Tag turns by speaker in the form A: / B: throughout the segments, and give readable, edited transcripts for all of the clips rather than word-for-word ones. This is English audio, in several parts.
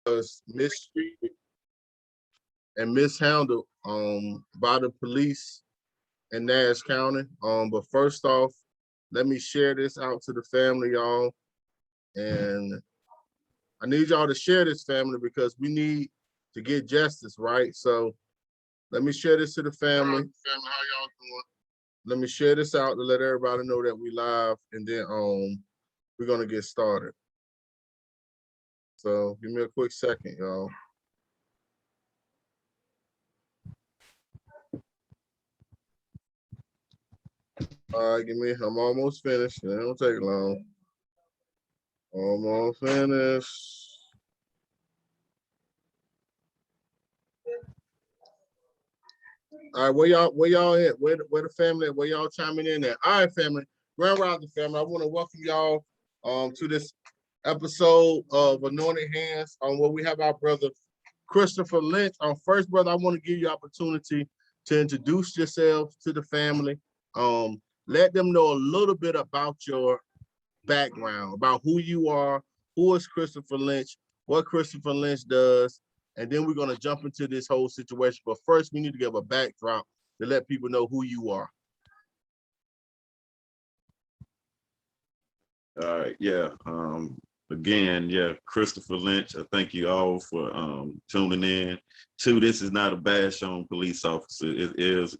A: was mistreated and mishandled by the police in Nash County. But first off, let me share this out to the family, y'all. And I need y'all to share this, family, because we need to get justice, right? So let me share this to the family. Family, how y'all doing? Let me share this out to let everybody know that we live, and then we're gonna get started. So give me a quick second, y'all. All right, I'm almost finished. It don't take long. Almost finished. All right, where y'all at? Where the family at? Where y'all chiming in at? All right, family. Grand Rising family. I want to welcome y'all to this episode of Anointed Hands, where we have our brother Christopher Lynch. First, brother, I want to give you opportunity to introduce yourself to the family. Let them know a little bit about your background, about who you are, who is Christopher Lynch, what Christopher Lynch does, and then we're going to jump into this whole situation. But first, we need to give a backdrop to let people know who you are.
B: All right, yeah. Again, yeah, Christopher Lynch. I thank you all for tuning in. This is not a bash on police officers. It is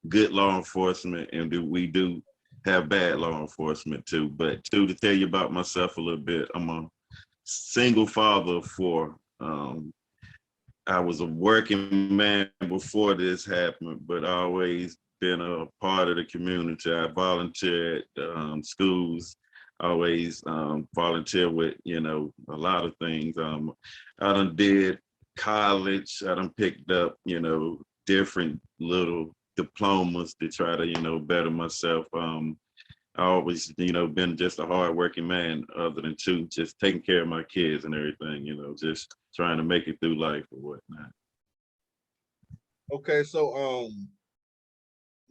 B: good law enforcement, and we do have bad law enforcement too. But to tell you about myself a little bit, I'm a single father of 4. I was a working man before this happened, but I always been a part of the community. I volunteered at schools, always volunteer with, a lot of things. I done did college. I done picked up, different little diplomas to try to, better myself. I always, been just a hardworking man, other than just taking care of my kids and everything, just trying to make it through life or whatnot.
A: Okay, so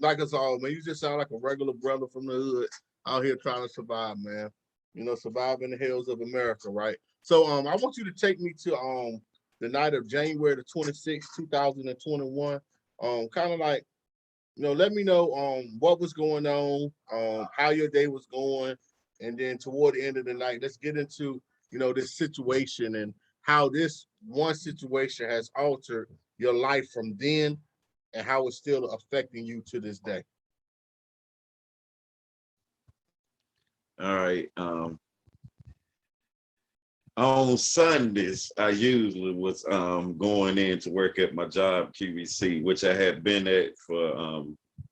A: like us all, man, you just sound like a regular brother from the hood out here trying to survive, man. Surviving the hills of America, right? So I want you to take me to the night of January the 26th, 2021. Kind of like, let me know what was going on, how your day was going, and then toward the end of the night, let's get into this situation and how this one situation has altered your life from then and how it's still affecting you to this day.
B: All right. On Sundays, I usually was going in to work at my job, QVC, which I had been at for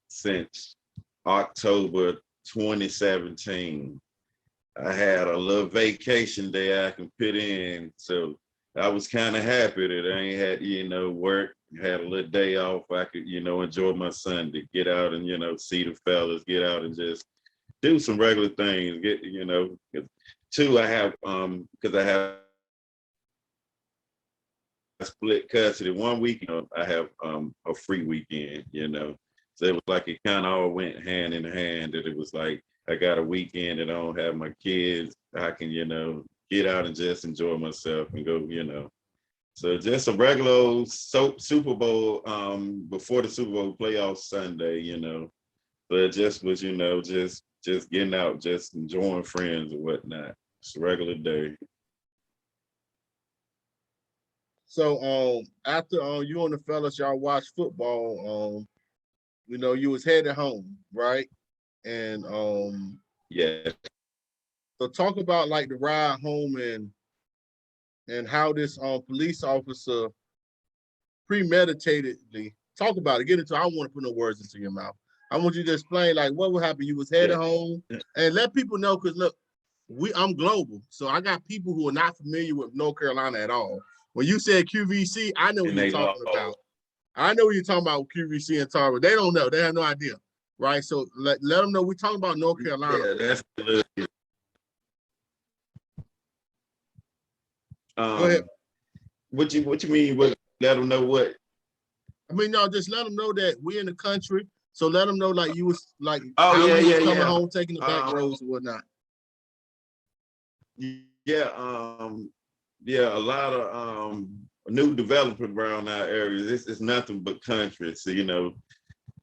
B: since October 2017. I had a little vacation day I can put in, so I was kind of happy that I ain't had work. Had a little day off. I could enjoy my Sunday, get out and see the fellas, get out and just do some regular things. Get 2, I have because I have split custody. 1 week, I have a free weekend. So it was like it kind of all went hand in hand. That it was like I got a weekend and I don't have my kids. I can get out and just enjoy myself and go. So just a regular old Super Bowl before the Super Bowl playoff Sunday. But it just was just getting out, just enjoying friends and whatnot. It's a regular day.
A: So after you and the fellas y'all watched football, you was headed home, right? And
B: yeah.
A: So talk about like the ride home and how this police officer premeditatedly talk about it. Get into. I don't want to put no words into your mouth. I want you to explain like what would happen. You was headed home, and let people know, because look, I'm global, so I got people who are not familiar with North Carolina at all. When you said QVC, I know what you're talking about. I know what you're talking about with QVC and Tarver. They don't know. They have no idea, right? So let them know we're talking about North Carolina.
B: Yeah, that's
A: Go ahead.
B: What you mean? What, let them know what?
A: I mean, no, just let them know that we in the country. So let them know like you was like coming home, taking the back roads and whatnot.
B: Yeah. yeah, a lot of new development around our area. It's nothing but country. So, you know,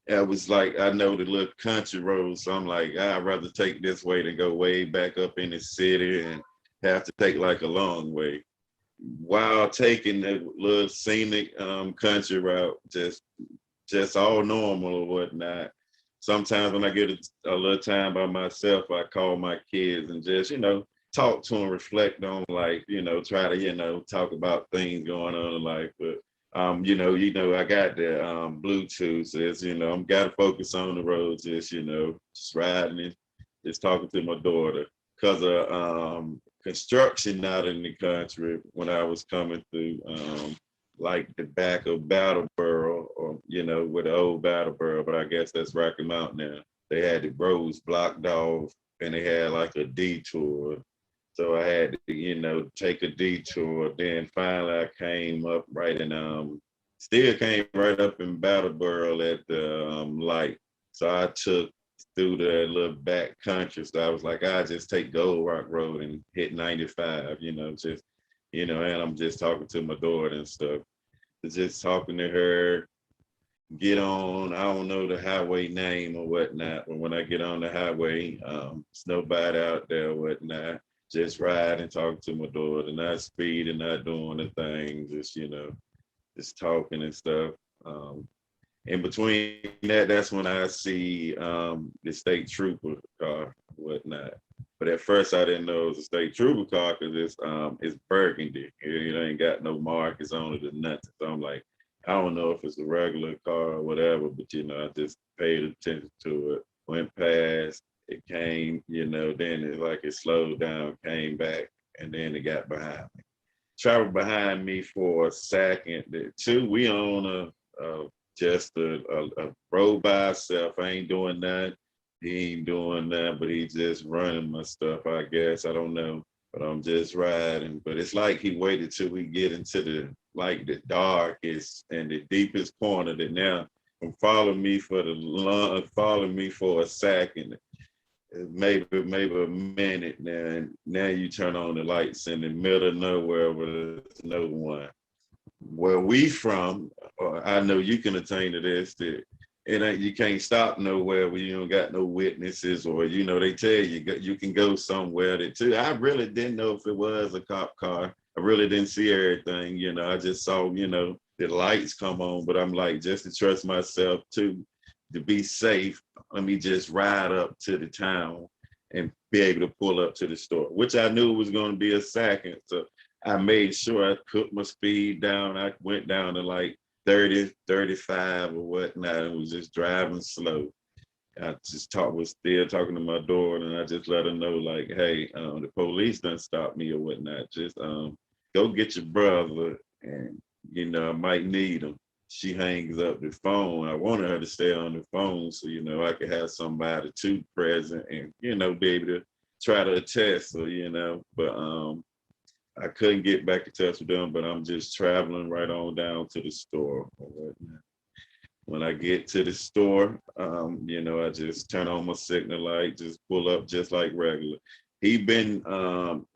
B: it was like, I know the little country roads, so I'm like, I'd rather take this way than go way back up in the city and have to take like a long way. While taking the little scenic country route, just all normal or whatnot. Sometimes when I get a little time by myself, I call my kids and just, you know, talk to them, reflect on like, you know, try to, you know, talk about things going on in life. But you know, I got the Bluetooth, so it's, you know, I'm gotta focus on the road, just, you know, just riding and just talking to my daughter. Cause of construction out in the country when I was coming through. Like the back of Battleboro, or you know, with the old Battleboro, but I guess that's Rocky Mountain now. They had the roads blocked off, and they had like a detour. So I had to, you know, take a detour. Then finally, I came up right in still came right up in Battleboro at the light. So I took through the little back country. So I was like, I just take Gold Rock Road and hit 95. You know, just, you know, and I'm just talking to my daughter and stuff, just talking to her, get on, I don't know the highway name or whatnot, but when I get on the highway, there's nobody out there or whatnot, just ride and talk to my daughter, not speeding, not doing the thing, just, you know, just talking and stuff. In between that, that's when I see the state trooper car, whatnot. But at first I didn't know it was a state trooper car because it's burgundy. You know, ain't got no markers on it or nothing. So I'm like, I don't know if it's a regular car or whatever, but you know, I just paid attention to it. Went past, it came, you know, then it like it slowed down, came back, and then it got behind me. Traveled behind me for a second. Two, we on just a road by itself. I ain't doing that. He ain't doing that, but he just running my stuff, I guess. I don't know. But I'm just riding. But it's like he waited till we get into the darkest and the deepest corner that now following me for following me for a second. Maybe a minute now, and now you turn on the lights in the middle of nowhere where there's no one. Where we from, I know you can attain to this, that it ain't, you can't stop nowhere where you don't got no witnesses, or you know, they tell you you can go somewhere that too. I really didn't know if it was a cop car. I really didn't see everything, you know. I just saw, you know, the lights come on, but I'm like, just to trust myself too, to be safe, let me just ride up to the town and be able to pull up to the store, which I knew was going to be a second. So I made sure I put my speed down. I went down to like 30, 35 or whatnot, and was just driving slow. I just was still talking to my daughter, and I just let her know, like, hey, the police done stop me or whatnot. Just go get your brother, and you know, I might need him. She hangs up the phone. I wanted her to stay on the phone so, you know, I could have somebody too present and, you know, be able to try to attest, so, you know, but I couldn't get back in touch with them, but I'm just traveling right on down to the store or whatnot. When I get to the store, you know, I just turn on my signal light, just pull up just like regular. He been,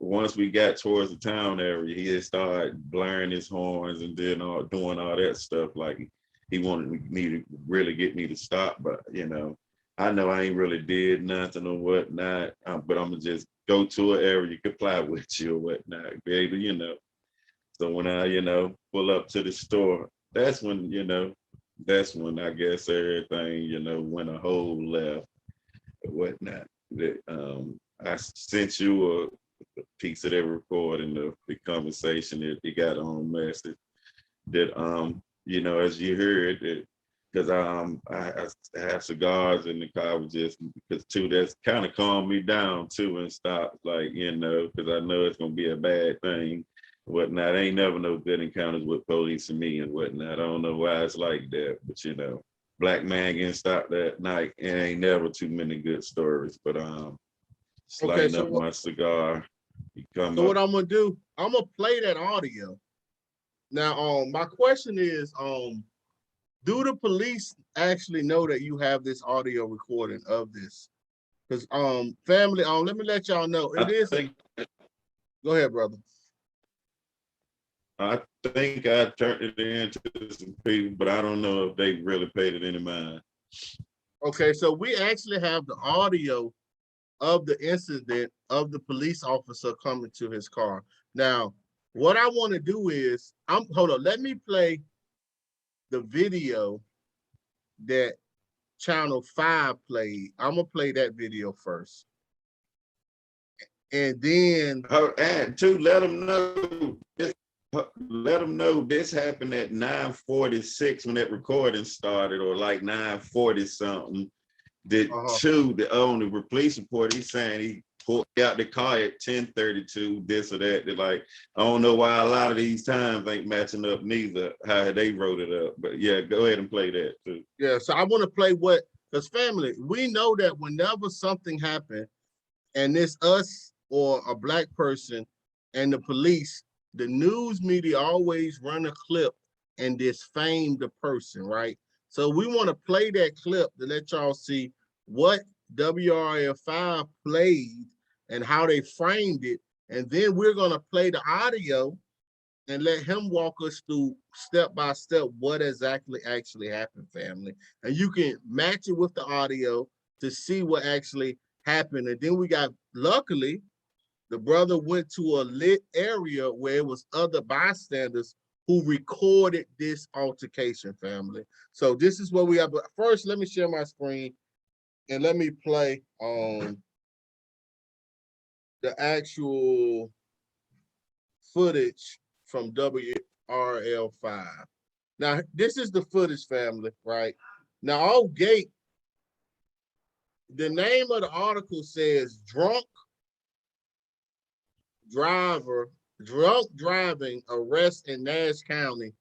B: once we got towards the town area, he had started blaring his horns and then doing all that stuff. Like he wanted me to really get me to stop, but you know I ain't really did nothing or whatnot, but I'm gonna just go to an area, comply with you or whatnot, be able, you know. So when I, you know, pull up to the store, that's when, you know, that's when I guess everything, you know, went a whole left or whatnot. That I sent you a piece of that recording of the conversation that he got on message. That you know, as you heard that, because I have cigars in the car, was just because too, that's kind of calmed me down too and stopped, like, you know, because I know it's gonna be a bad thing, whatnot. Ain't never no good encounters with police and me and whatnot. I don't know why it's like that, but you know, black man getting stopped that night, and ain't never too many good stories. But just
A: Okay,
B: lighting
A: so
B: up my cigar, you come
A: what
B: up.
A: I'm gonna do, I'm gonna play that audio. Now, my question is, do the police actually know that you have this audio recording of this? Because family, let me let y'all know, it
B: I
A: is.
B: think
A: Go ahead, brother.
B: I think I turned it in to some people, but I don't know if they really paid it any mind.
A: Okay, so we actually have the audio of the incident of the police officer coming to his car. Now, what I want to do is, hold on, let me play the video that Channel 5 played. I'm gonna play that video first. And then
B: And to let them know this happened at 9:46 when that recording started, or like 9:40 something. On the police report, he's saying he pulled out the car at 10:32, this or that. They're like, I don't know why a lot of these times ain't matching up neither, how they wrote it up. But yeah, go ahead and play that too.
A: Yeah, so I want to play because family, we know that whenever something happened and it's us or a black person and the police, the news media always run a clip and disfame the person, right? So we want to play that clip to let y'all see what WRL5 played and how they framed it. And then we're going to play the audio and let him walk us through step by step what exactly actually happened, family. And you can match it with the audio to see what actually happened. And then we got, luckily, the brother went to a lit area where it was other bystanders who recorded this altercation, family. So this is what we have. But first, let me share my screen and let me play the actual footage from WRL5. Now, this is the footage, family, right? Now, all gate, the name of the article says drunk driving arrest in Nash County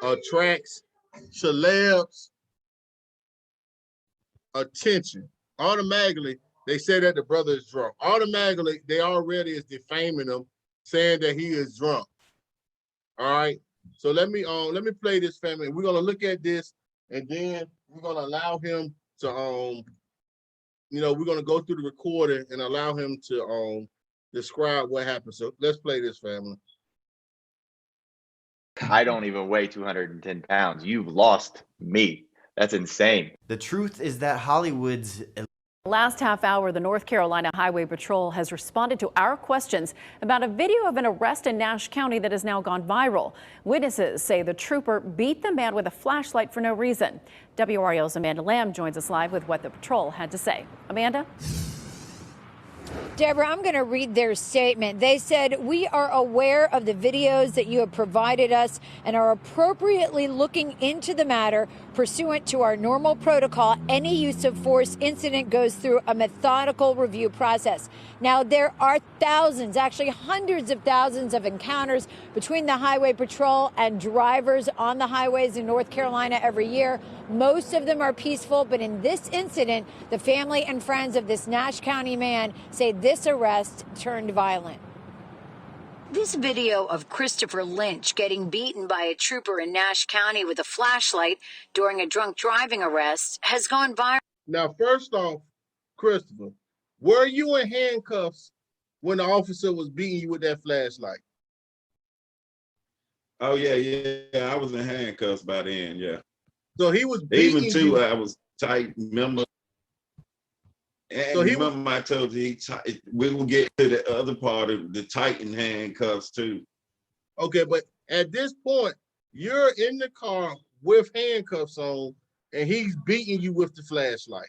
A: attracts celebs attention. Automatically, they say that the brother is drunk. Automatically, they already is defaming him, saying that he is drunk. All right. So let me play this, family. We're gonna look at this, and then we're gonna allow him to we're gonna go through the recording and allow him to describe what happened. So let's play this, family.
C: I don't even weigh 210 pounds. You've lost me. That's insane.
D: The truth is that Hollywood's
E: last half hour, the North Carolina Highway Patrol has responded to our questions about a video of an arrest in Nash County that has now gone viral. Witnesses say the trooper beat the man with a flashlight for no reason. WRL's Amanda Lamb joins us live with what the patrol had to say. Amanda?
F: Deborah, I'm going to read their statement. They said, "We are aware of the videos that you have provided us and are appropriately looking into the matter. Pursuant to our normal protocol, any use of force incident goes through a methodical review process." Now, there are thousands, actually hundreds of thousands of encounters between the Highway Patrol and drivers on the highways in North Carolina every year. Most of them are peaceful, but in this incident, the family and friends of this Nash County man say this arrest turned violent.
G: This video of Christopher Lynch getting beaten by a trooper in Nash County with a flashlight during a drunk driving arrest has gone viral.
A: Now, first off, Christopher, were you in handcuffs when the officer was beating you with that flashlight?
B: Oh yeah, I was in handcuffs by then, yeah.
A: So he was beating
B: even too, I was tight, remember? And
A: so
B: remember I told you we will get to the other part of the tightened handcuffs too.
A: Okay, but at this point, you're in the car with handcuffs on and he's beating you with the flashlight.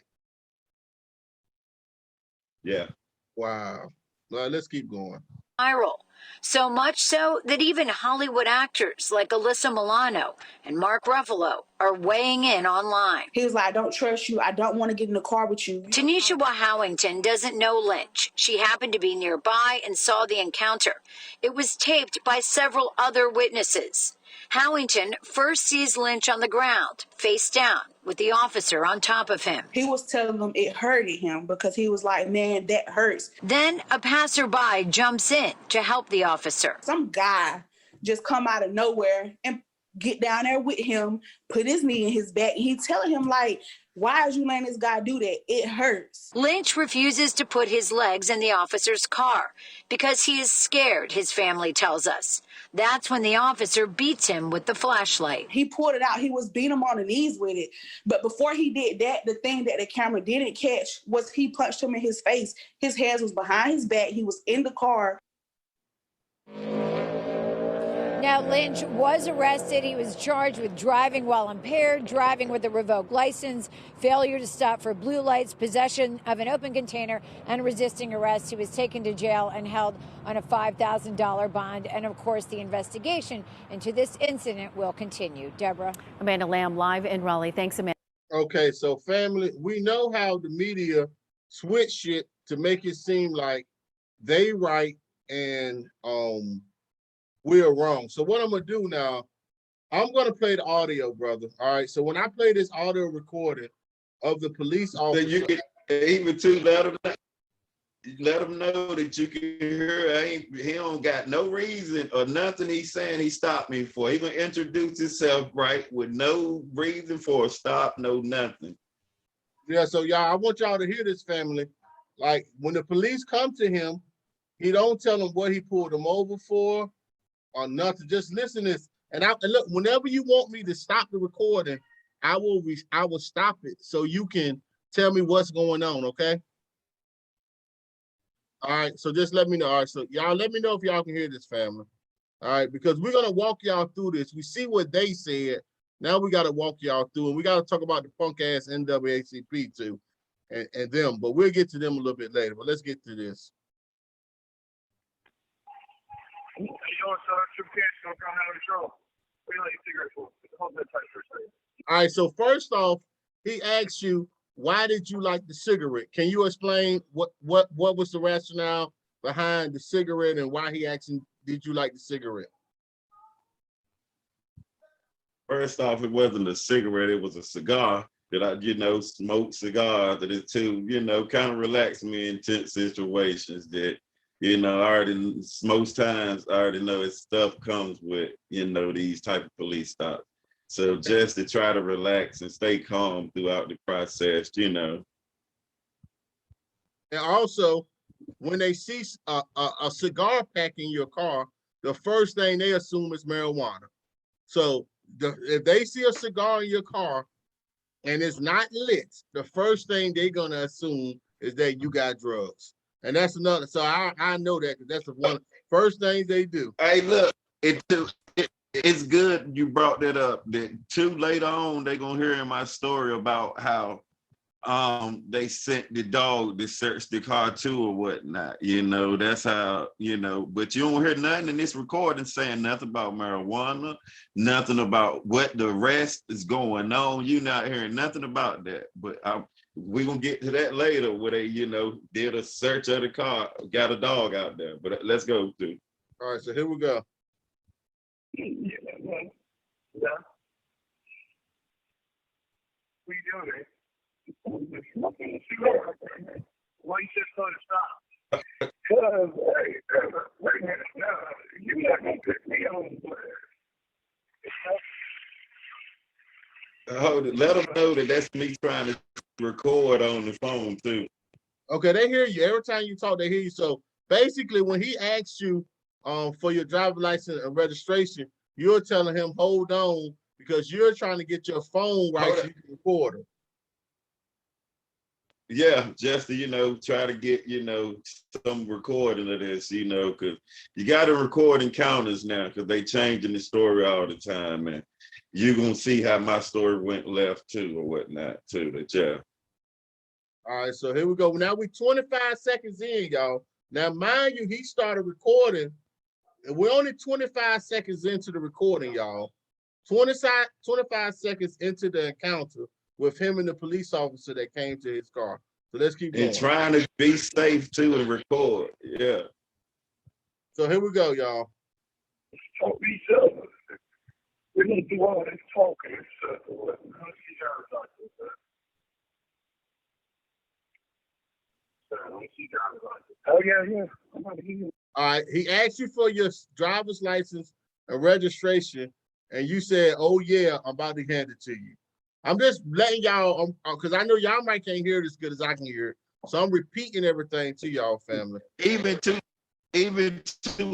B: Yeah.
A: Wow. Well, let's keep going.
G: Viral. So much so that even Hollywood actors like Alyssa Milano and Mark Ruffalo are weighing in online.
H: He was like, "I don't trust you. I don't want to get in the car with you."
G: Tanisha Howington doesn't know Lynch. She happened to be nearby and saw the encounter. It was taped by several other witnesses. Howington first sees Lynch on the ground, face down, with the officer on top of him.
H: He was telling them it hurted him because he was like, "Man, that hurts."
G: Then a passerby jumps in to help the officer.
H: Some guy just come out of nowhere and get down there with him, put his knee in his back, and he telling him like, Why is you letting this guy do that? It hurts.
G: Lynch refuses to put his legs in the officer's car because he is scared, his family tells us. That's when the officer beats him with the flashlight.
H: He pulled it out. He was beating him on the knees with it. But before he did that, the thing that the camera didn't catch was he punched him in his face. His hands was behind his back. He was in the car.
F: Now, Lynch was arrested. He was charged with driving while impaired, driving with a revoked license, failure to stop for blue lights, possession of an open container, and resisting arrest. He was taken to jail and held on a $5,000 bond. And, of course, the investigation into this incident will continue. Deborah.
E: Amanda Lamb live in Raleigh. Thanks, Amanda.
A: Okay, so family, we know how the media switch it to make it seem like they right and we're wrong. So what I'm gonna do now, I'm gonna play the audio, brother. All right. So when I play this audio recording of the police officer,
B: So you can even to let them know that you can hear. He don't got no reason or nothing he's saying he stopped me for. He gonna introduce himself right with no reason for a stop, no nothing.
A: yeah. So y'all, I want y'all to hear this, family. Like when the police come to him, he don't tell them what he pulled them over for or nothing. Just listen to this. And look, whenever you want me to stop the recording, I will stop it so you can tell me what's going on, okay? All right, so just let me know. All right, so y'all let me know if y'all can hear this, family. All right, because we're gonna walk y'all through this. We see what they said. Now we gotta walk y'all through, and we gotta talk about the punk ass NAACP too, and them. But we'll get to them a little bit later. But let's get to this. All right, so first off, he asks you, why did you like the cigarette? Can you explain what was the rationale behind the cigarette and why he asked him, did you like the cigarette?
B: First off, it wasn't a cigarette, it was a cigar that I, smoked cigars that it too, kind of relaxed me in tense situations that, most times I already know his stuff comes with, these type of police stops. So just to try to relax and stay calm throughout the process, And
A: also, when they see a cigar pack in your car, the first thing they assume is marijuana. So if they see a cigar in your car and it's not lit, the first thing they're gonna assume is that you got drugs. And that's another. So I know that because that's the one first things they do.
B: Hey, look, it's good you brought that up. That too later on, they're gonna hear in my story about how they sent the dog to search the car too or whatnot. That's how, but you don't hear nothing in this recording saying nothing about marijuana, nothing about what the rest is going on. You're not hearing nothing about that. But we're gonna get to that later where they, did a search of the car, got a dog out there. But let's go through.
A: All right, so here we go.
I: Yeah. What are you doing, man? Smoking a cigar. Why you just told to stop? Because, hey, wait a minute. No, you're not going to pick me on.
B: Let them know that that's me trying to record on the phone too.
A: Okay, they hear you. Every time you talk, they hear you. So basically, when he asks you for your driver's license and registration, you're telling him, hold on, because you're trying to get your phone right so you can record it.
B: Yeah, just to, try to get, some recording of this, because you got to record encounters now because they changing the story all the time, man. You're going to see how my story went left too or whatnot too, yeah.
A: All right, so here we go. Now we're 25 seconds in, y'all. Now, mind you, he started recording, and we're only 25 seconds into the recording, y'all. 25 seconds into the encounter with him and the police officer that came to his car. So let's keep going.
B: And trying to be safe too and record, yeah.
A: So here we go, y'all.
I: Talk to each other. We're going to do all this talking and stuff. Oh, yeah. I'm about to hear you.
A: All right, he asked you for your driver's license and registration, and you said, oh, yeah, I'm about to hand it to you. I'm just letting y'all, because I know y'all might can't hear it as good as I can hear it. So I'm repeating everything to y'all, family.
B: Even to,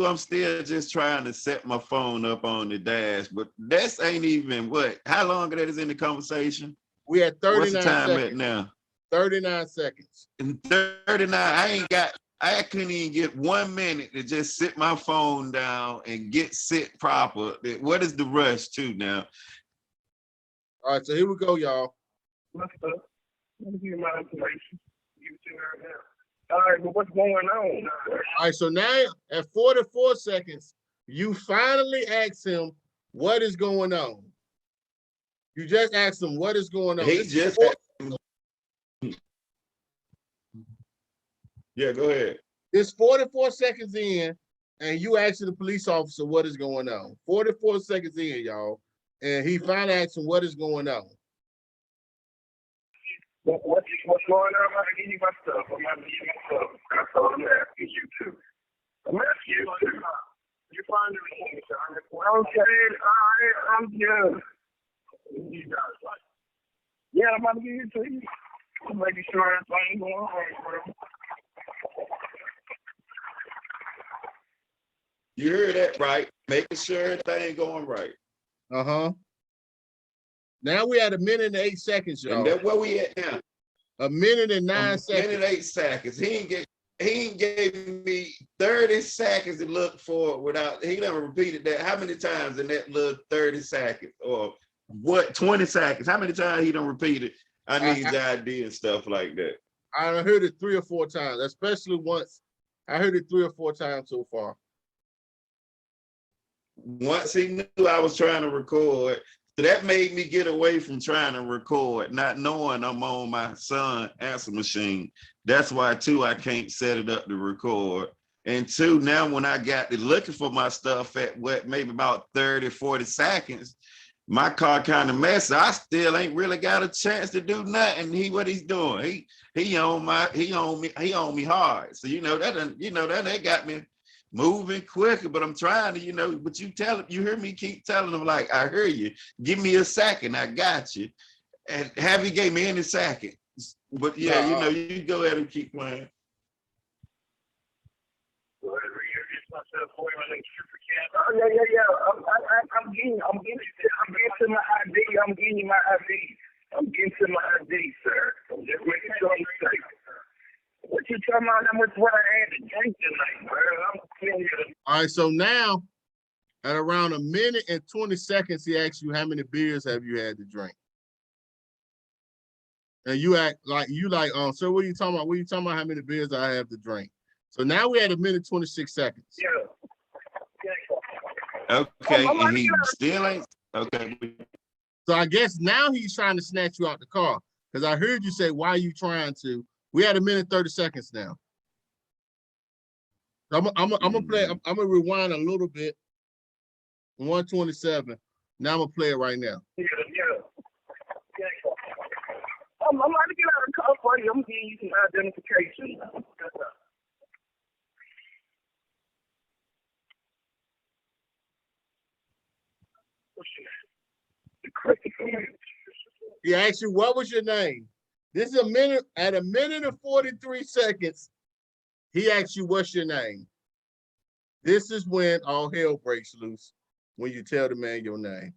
B: I'm still just trying to set my phone up on the dash, but that's ain't even what, how long of that is in the conversation?
A: We had 39
B: What's the time
A: seconds.
B: at now?
A: 39 seconds.
B: In 39, I couldn't even get 1 minute to just sit my phone down and get sit proper. What is the rush to now?
A: All right, so here we go, y'all.
I: What's up? Let me give you my information. Give it to her now. All right, but what's going on?
A: All right, so now at 44 seconds, you finally ask him what is going on. You just asked him what is going on.
B: He just, yeah, go ahead.
A: It's 44 seconds in, and you asking the police officer what is going on. 44 seconds in, y'all. And he finally asked him what is going on.
I: What's going on? I'm gonna give you my stuff. I'm gonna give you my stuff. I told him to ask you too. I'm asking you too. You find it. Okay, all right, I'm good. Yeah, I'm about to give it to you. I'm making sure everything's going right, bro.
B: You heard that right. Making sure everything going right.
A: Uh-huh. Now we at 1 minute and 8 seconds, y'all.
B: And that's where we at now.
A: 1 minute and 9
B: 1
A: seconds.
B: minute 8 seconds. He ain't gave me 30 seconds to look for it without, he never repeated that. How many times in that little 30 seconds or what, 20 seconds? How many times he done repeated, I need your ID and stuff like that?
A: I heard it 3 or 4 times, especially once. I heard it 3 or 4 times so far.
B: Once he knew I was trying to record, so that made me get away from trying to record, not knowing I'm on my son's answer machine. That's why, too, I can't set it up to record. And 2, now when I got to looking for my stuff at what, maybe about 30, 40 seconds, my car kind of messy. I still ain't really got a chance to do nothing. What he's doing, he on me hard. So that got me moving quicker, but I'm trying to, but you hear me keep telling them, like, I hear you, give me a second, I got you. And have you gave me any second. But yeah, you go ahead and keep playing.
I: Oh yeah. I'm getting to my ID. I'm getting you my ID. I'm getting to my ID, sir. I'm just making sure I'm safe. What you talking about? How much what I had to drink tonight, bro? I'm telling you.
A: All right, so now at around 1 minute and 20 seconds, he asks you how many beers have you had to drink. And you act like sir, what are you talking about? What are you talking about? How many beers I have to drink? So now we had 1 minute 26 seconds.
I: Yeah.
B: Okay, and he still ain't okay.
A: So I guess now he's trying to snatch you out the car. Because I heard you say, why are you trying to? We had 1 minute 30 seconds now. I'm gonna rewind a little bit. 127. Now I'm gonna play it right now.
I: Yeah. I'm about to get out of the car for you. I'm giving you some identification.
A: He asked you, what was your name? This is at 1 minute and 43 seconds. He asked you, what's your name? This is when all hell breaks loose, when you tell the man your name.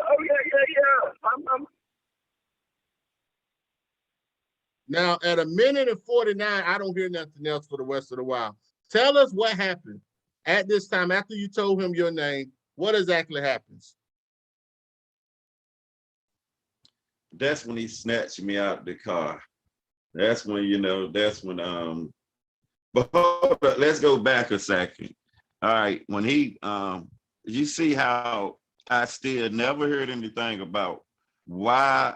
I: Oh, yeah.
A: Now, at 1 minute and 49, I don't hear nothing else for the rest of the while. Tell us what happened at this time after you told him your name. What exactly happens?
B: That's when he snatched me out of the car. That's when, but hold up, let's go back a second. All right, when he, you see how I still never heard anything about why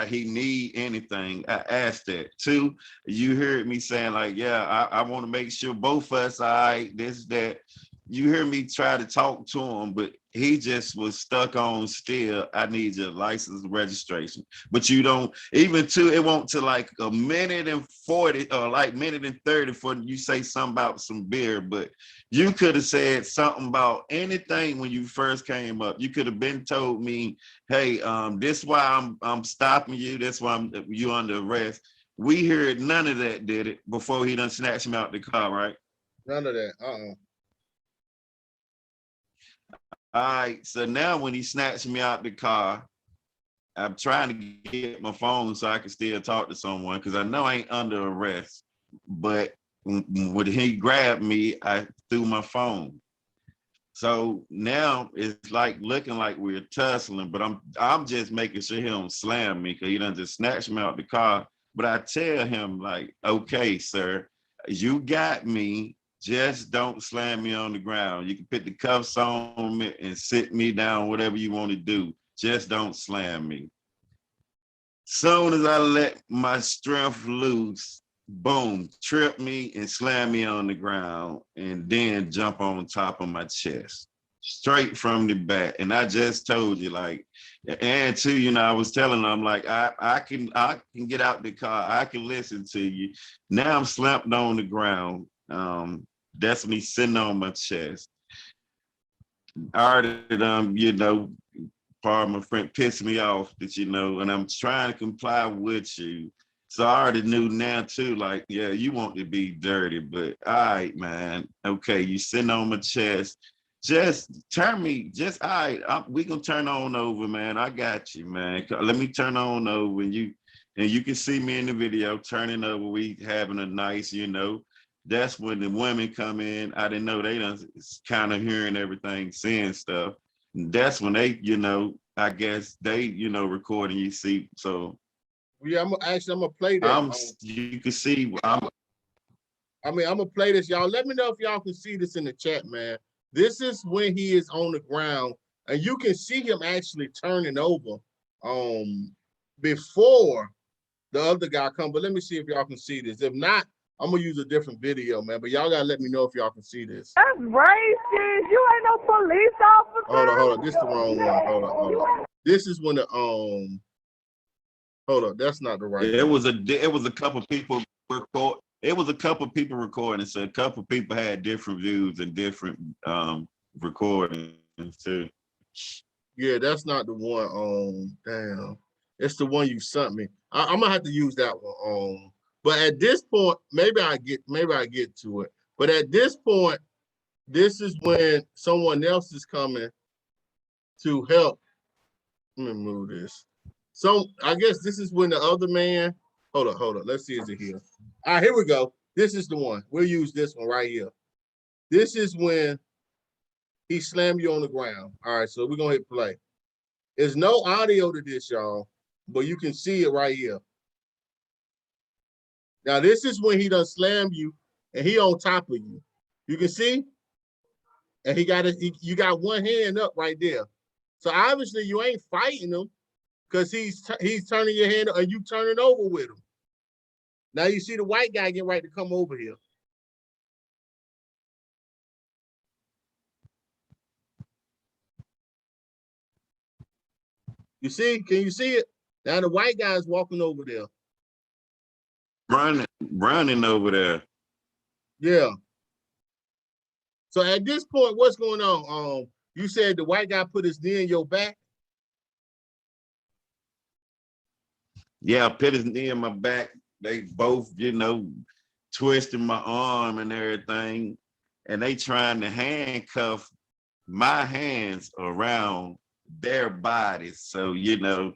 B: he need anything. I asked that. 2, you heard me saying like, yeah, I want to make sure both of us all right, this, that. you hear me try to talk to him, but he just was stuck on still, I need your license and registration. But you don't, even to, it won't to like a minute and 40 or like minute and 30 for you say something about some beer, but you could have said something about anything when you first came up. You could have been told me, hey, this why I'm stopping you, that's why you under arrest. We heard none of that, did it, before he done snatched him out the car, right?
A: None of that.
B: All right, so now when he snatched me out the car, I'm trying to get my phone so I can still talk to someone because I know I ain't under arrest. But when he grabbed me, I threw my phone. So now it's like looking like we're tussling, but I'm just making sure he don't slam me because he done just snatched me out the car. But I tell him like, okay, sir, you got me. Just don't slam me on the ground. You can put the cuffs on me and sit me down, whatever you want to do. Just don't slam me. Soon as I let my strength loose, boom, trip me and slam me on the ground and then jump on top of my chest, straight from the back. And I just told you, like, and too, you know, I was telling them, like, I can get out the car. I can listen to you. Now I'm slumped on the ground. That's me sitting on my chest. I already, you know, part of my friend pissed me off that, you know, and I'm trying to comply with you. So I already knew now too, like, yeah, you want to be dirty, but all right, man. Okay, you sitting on my chest. Just turn me, just all right, we gonna turn on over, man. I got you, man. Let me turn on over and you can see me in the video turning over. We having a nice, you know. That's when the women come in. I didn't know they done kind of hearing everything, seeing stuff. And that's when they, you know, I guess they, you know, recording you see. So
A: Yeah, I'm gonna play that.
B: You can see.
A: I'm gonna play this, y'all. Let me know if y'all can see this in the chat, man. This is when he is on the ground, and you can see him actually turning over before the other guy come. But let me see if y'all can see this. If not, I'm gonna use a different video, man. But y'all gotta let me know if y'all can see this.
J: That's racist. You ain't no police officer.
A: Hold on. This is the wrong one. Hold on. This is when the hold on. That's not the right.
B: It was a couple people record. It was a couple people recording. So a couple people had different views and different recordings too.
A: Yeah, that's not the one. Damn, it's the one you sent me. I'm gonna have to use that one. But at this point, maybe I get to it. But at this point, this is when someone else is coming to help. Let me move this. So I guess this is when the other man. Hold on. Let's see, is it here? All right, here we go. This is the one. We'll use this one right here. This is when he slammed you on the ground. All right, so we're gonna hit play. There's no audio to this, y'all, but you can see it right here. Now, this is when he done slammed you and he on top of you. You can see? And you got one hand up right there. So obviously you ain't fighting him because he's turning your hand and you turning over with him. Now you see the white guy getting ready to come over here. You see? Can you see it? Now the white guy is walking over there.
B: Running over there.
A: Yeah. So at this point, what's going on? You said the white guy put his knee in your back?
B: Yeah, put his knee in my back. They both, you know, twisting my arm and everything. And they trying to handcuff my hands around their bodies. So, you know,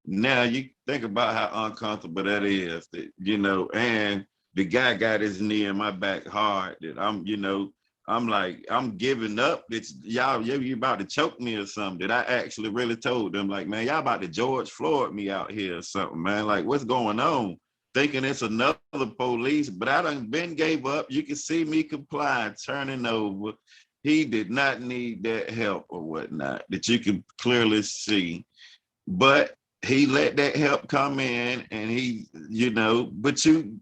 B: now you think about how uncomfortable that is, that, you know, and the guy got his knee in my back hard that I'm, you know, I'm like, I'm giving up. It's y'all, you about to choke me or something. That I actually really told them, like, man, y'all about to George Floyd me out here or something, man. Like, what's going on? Thinking it's another police, but I done been gave up. You can see me complying, turning over. He did not need that help or whatnot, that you can clearly see. But he let that help come in, and he, but you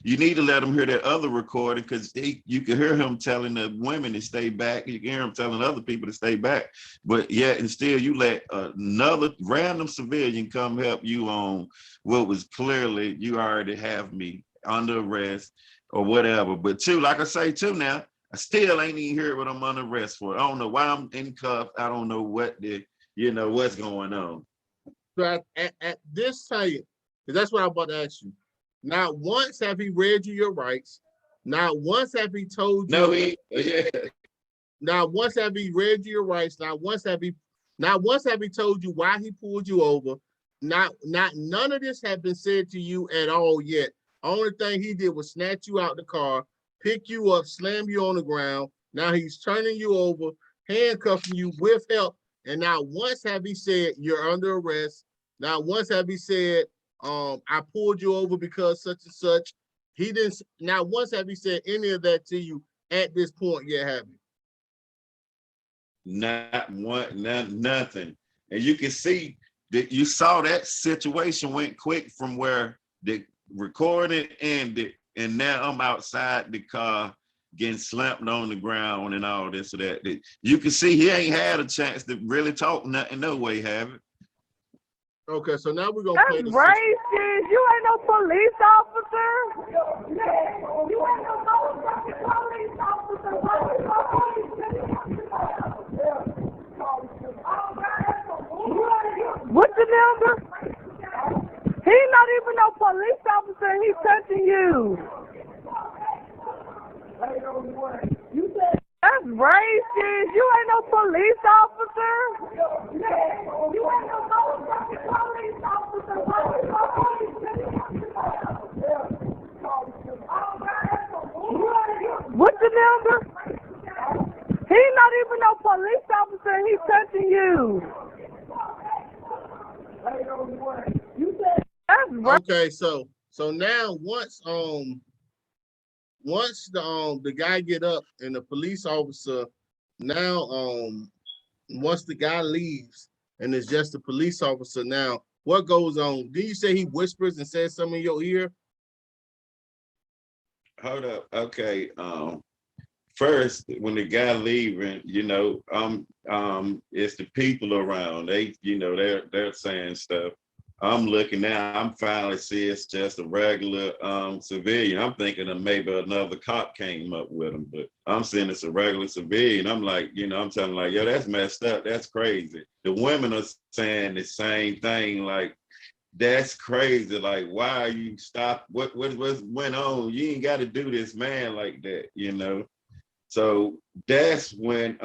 B: need to let him hear that other recording, because you can hear him telling the women to stay back. You can hear him telling other people to stay back. But yet and still you let another random civilian come help you on what was clearly, you already have me under arrest or whatever. But two, like I say too now, I still ain't even hear what I'm under arrest for. I don't know why I'm in cuffs. I don't know what's going on.
A: So at this time, because that's what I'm about to ask you. Not once have he read you your rights. Not once have he told you. Not once have he read you your rights. Not once have he told you why he pulled you over. Not none of this have been said to you at all yet. Only thing he did was snatch you out the car, pick you up, slam you on the ground. Now he's turning you over, handcuffing you with help. And not once have he said you're under arrest. Not once have he said, I pulled you over because such and such. He didn't. Not once have he said any of that to you at this point yet, have you?
B: Not one, nothing. And you can see that you saw that situation went quick from where the recording ended, and now I'm outside the car getting slapped on the ground and all this or that. You can see he ain't had a chance to really talk nothing, no way, have it.
A: Okay, so now we're gonna play
J: That's
A: the
J: racist. You ain't no police officer. You ain't no police officer. What's the number? He's not even no police officer, and he's touching you. That's racist. You ain't no police officer. You ain't no police officer. What's the number? He's not even no police officer, and he's touching you. That's racist.
A: Okay, so now once the guy get up and the police officer, now once the guy leaves and it's just the police officer, now what goes on? Did you say he whispers and says something in your ear?
B: Hold up. Okay. First, when the guy leaving, it's the people around. They, they're saying stuff. I'm looking now, I'm finally seeing it's just a regular civilian. I'm thinking that maybe another cop came up with him, but I'm seeing it's a regular civilian. I'm like, I'm telling like, yo, that's messed up. That's crazy. The women are saying the same thing, like, that's crazy. Like, why are you stop? What went on? You ain't got to do this, man, like that, So that's when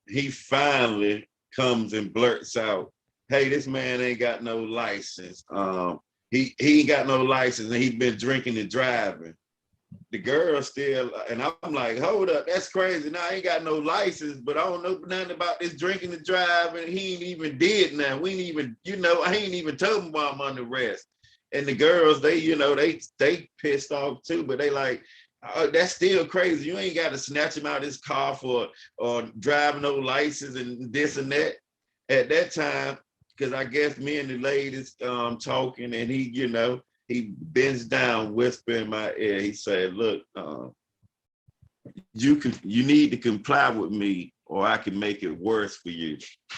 B: he finally comes and blurts out, hey, this man ain't got no license. He ain't got no license, and he's been drinking and driving. The girl still, and I'm like, hold up, that's crazy. Now I ain't got no license, but I don't know nothing about this drinking and driving. He ain't even did nothing. We ain't even, I ain't even told him why I'm under arrest. And the girls, they pissed off too, but they like, oh, that's still crazy. You ain't got to snatch him out of his car for driving no license and this and that. At that time, because I guess me and the ladies talking, and he bends down, whisper in my ear. He said, look, you need to comply with me or I can make it worse for you.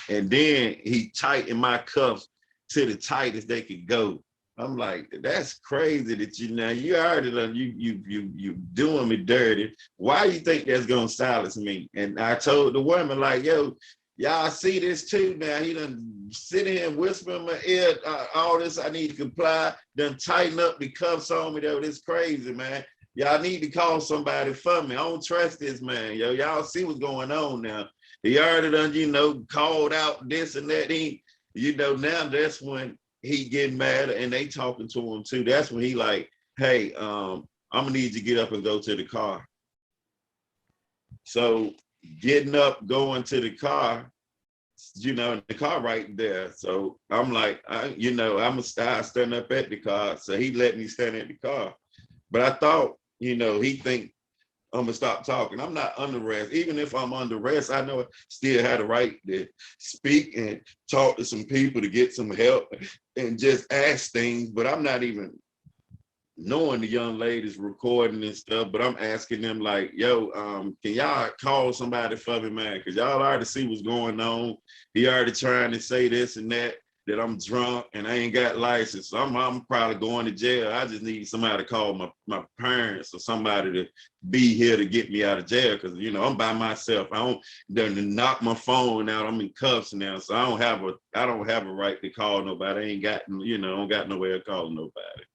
B: And then he tightened my cuffs to the tightest they could go. I'm like, that's crazy that you already done, you doing me dirty. Why you think that's gonna silence me? And I told the woman, like, yo, y'all see this too now. He done sit here and whisper in my ear, all this, I need to comply, done tighten up the cuffs on me, though. This crazy, man. Y'all need to call somebody for me. I don't trust this man, yo. Y'all see what's going on now. He already done, called out this and that. Now that's when he getting mad and they talking to him too. That's when he like, hey, I'm gonna need you to get up and go to the car. So getting up, going to the car, the car right there. So I'm like, I'm gonna stand up at the car. So he let me stand at the car. But I thought, he think I'm gonna stop talking. I'm not under arrest. Even if I'm under arrest, I know I still had the right to speak and talk to some people to get some help and just ask things. But I'm not even knowing the young ladies recording and stuff, but I'm asking them like, yo, can y'all call somebody for me, man? Because y'all already see what's going on. He already trying to say this and that I'm drunk and I ain't got license. So I'm probably going to jail. I just need somebody to call my parents or somebody to be here to get me out of jail. Because, you know, I'm by myself. I don't done knock my phone out. I'm in cuffs now. So I don't have a right to call nobody. I ain't got, you know, I don't got no way of calling nobody.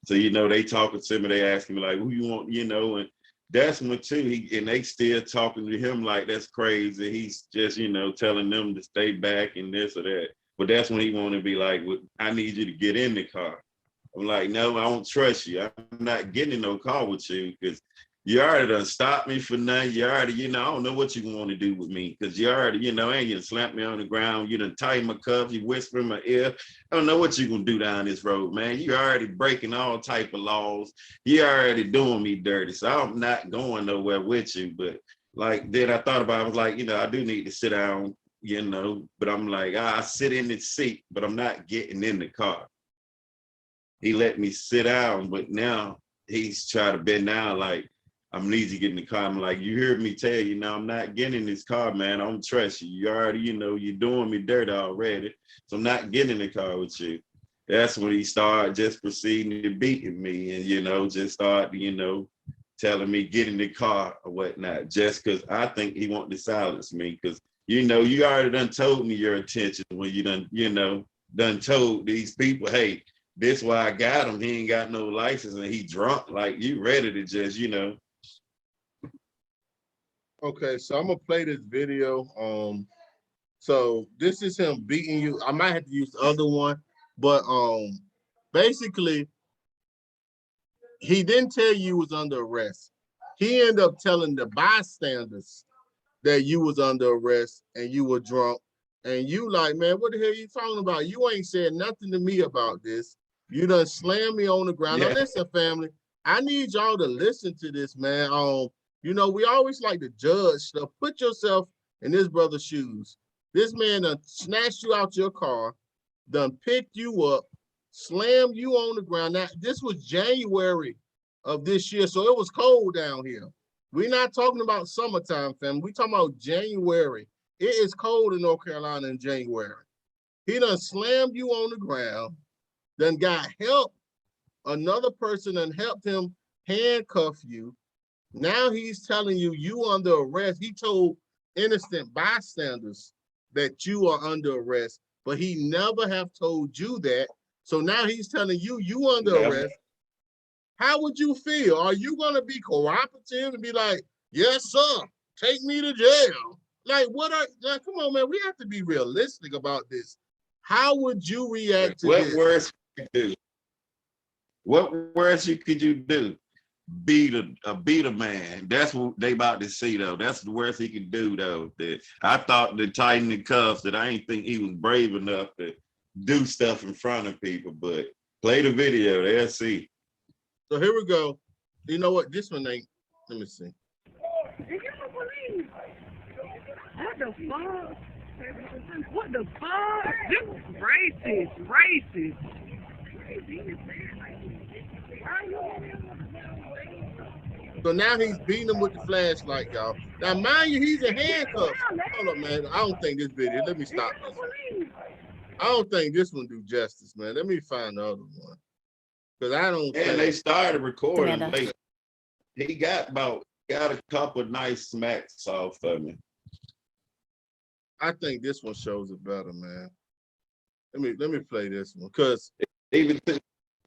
B: So, you know, they talking to me, they asking me like, who you want, you know, and that's when too, and they still talking to him like that's crazy. He's just, you know, telling them to stay back and this or that. But that's when he want to be like, well, I need you to get in the car. I'm like, no, I don't trust you. I'm not getting in no car with you because you already done stopped me for nothing. You already, you know, I don't know what you want to do with me because you already, you know, and you slapped me on the ground. You done tighten my cuffs. You whisper in my ear. I don't know what you gonna do down this road, man. You already breaking all type of laws. You already doing me dirty. So I'm not going nowhere with you. But like then I thought about it, I was like, you know, I do need to sit down, you know, but I'm like, I sit in the seat, but I'm not getting in the car. He let me sit down, but now he's trying to bend down like, I'm need to get in the car. I'm like, you heard me tell you, now I'm not getting in this car, man. I don't trust you. You already, you know, you're doing me dirty already. So I'm not getting in the car with you. That's when he started just proceeding to beating me and, you know, just started, you know, telling me get in the car or whatnot, just because I think he wanted to silence me. Because, you know, you already done told me your intention when you done, you know, done told these people, hey, this why I got him. He ain't got no license and he drunk. Like you ready to just, you know.
A: Okay, so I'm gonna play this video. So this is him beating you. I might have to use the other one, but basically, he didn't tell you was under arrest. He ended up telling the bystanders that you was under arrest and you were drunk. And you like, man, what the hell are you talking about? You ain't said nothing to me about this. You done slammed me on the ground.
B: Yeah.
A: Now listen, family, I need y'all to listen to this, man. You know, we always like to judge stuff. Put yourself in this brother's shoes. This man done snatched you out your car, done picked you up, slammed you on the ground. Now, this was January of this year, so it was cold down here. We're not talking about summertime, fam. We're talking about January. It is cold in North Carolina in January. He done slammed you on the ground, done got help. Another person done helped him handcuff you. Now he's telling you you under arrest. He told innocent bystanders that you are under arrest, but he never have told you that. So now he's telling you you under arrest. How would you feel? Are you gonna be cooperative and be like, yes, sir, take me to jail? Like, come on, man, we have to be realistic about this. How would you react to this?
B: What worse could you do? What worse could you do? Beat a man. That's what they about to see though. That's the worst he could do though. That I thought to tighten the cuffs, that I ain't think he was brave enough to do stuff in front of people, but play the video, they'll see.
A: So here we go. You know what? This one ain't. Let me see.
J: What the fuck? What the fuck? This is racist.
A: So now he's beating him with the flashlight, y'all. Now, mind you, he's in handcuffs. Hold up, man. I don't think this video. Let me stop this one. I don't think this one do justice, man. Let me find the other one. Because I don't
B: And
A: think...
B: they started recording
E: Amanda.
B: late. He got a couple of nice smacks off of me.
A: I think this one shows it better, man. Let me play this one. Because
B: even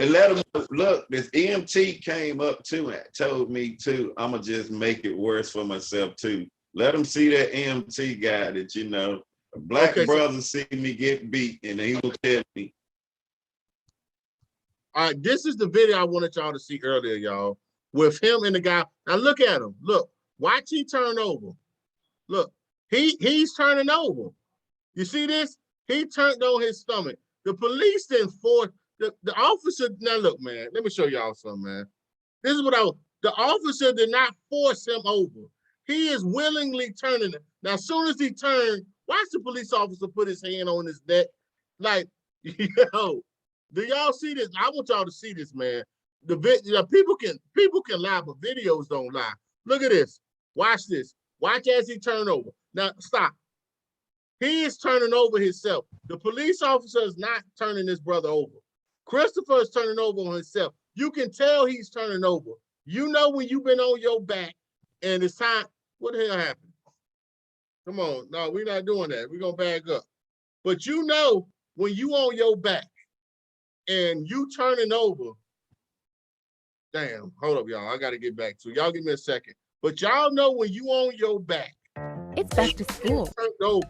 B: and let him look, this EMT came up too and told me too, I'ma just make it worse for myself too. Let him see that EMT guy that, you know, a black brother see me get beat and he will tell me.
A: All right, this is the video I wanted y'all to see earlier, y'all, with him and the guy. Now look at him. Look, watch he turn over. Look, he's turning over. You see this? He turned on his stomach. The police didn't force the officer. Now look, man, let me show y'all something, man. This is what The officer did not force him over. He is willingly turning it. Now, as soon as he turned, watch the police officer put his hand on his neck. Like, yo, do y'all see this? I want y'all to see this, man. People can lie, but videos don't lie. Look at this. Watch this. Watch as he turn over. Now, stop. He is turning over himself. The police officer is not turning this brother over. Christopher is turning over on himself. You can tell he's turning over. You know when you've been on your back and it's time, what the hell happened? Come on, no, we're not doing that. We're gonna back up. But you know when you on your back and you turning over, damn, hold up, y'all. I gotta get back to y'all. Give me a second. But y'all know when you on your back.
K: It's back to school.
A: Turned over.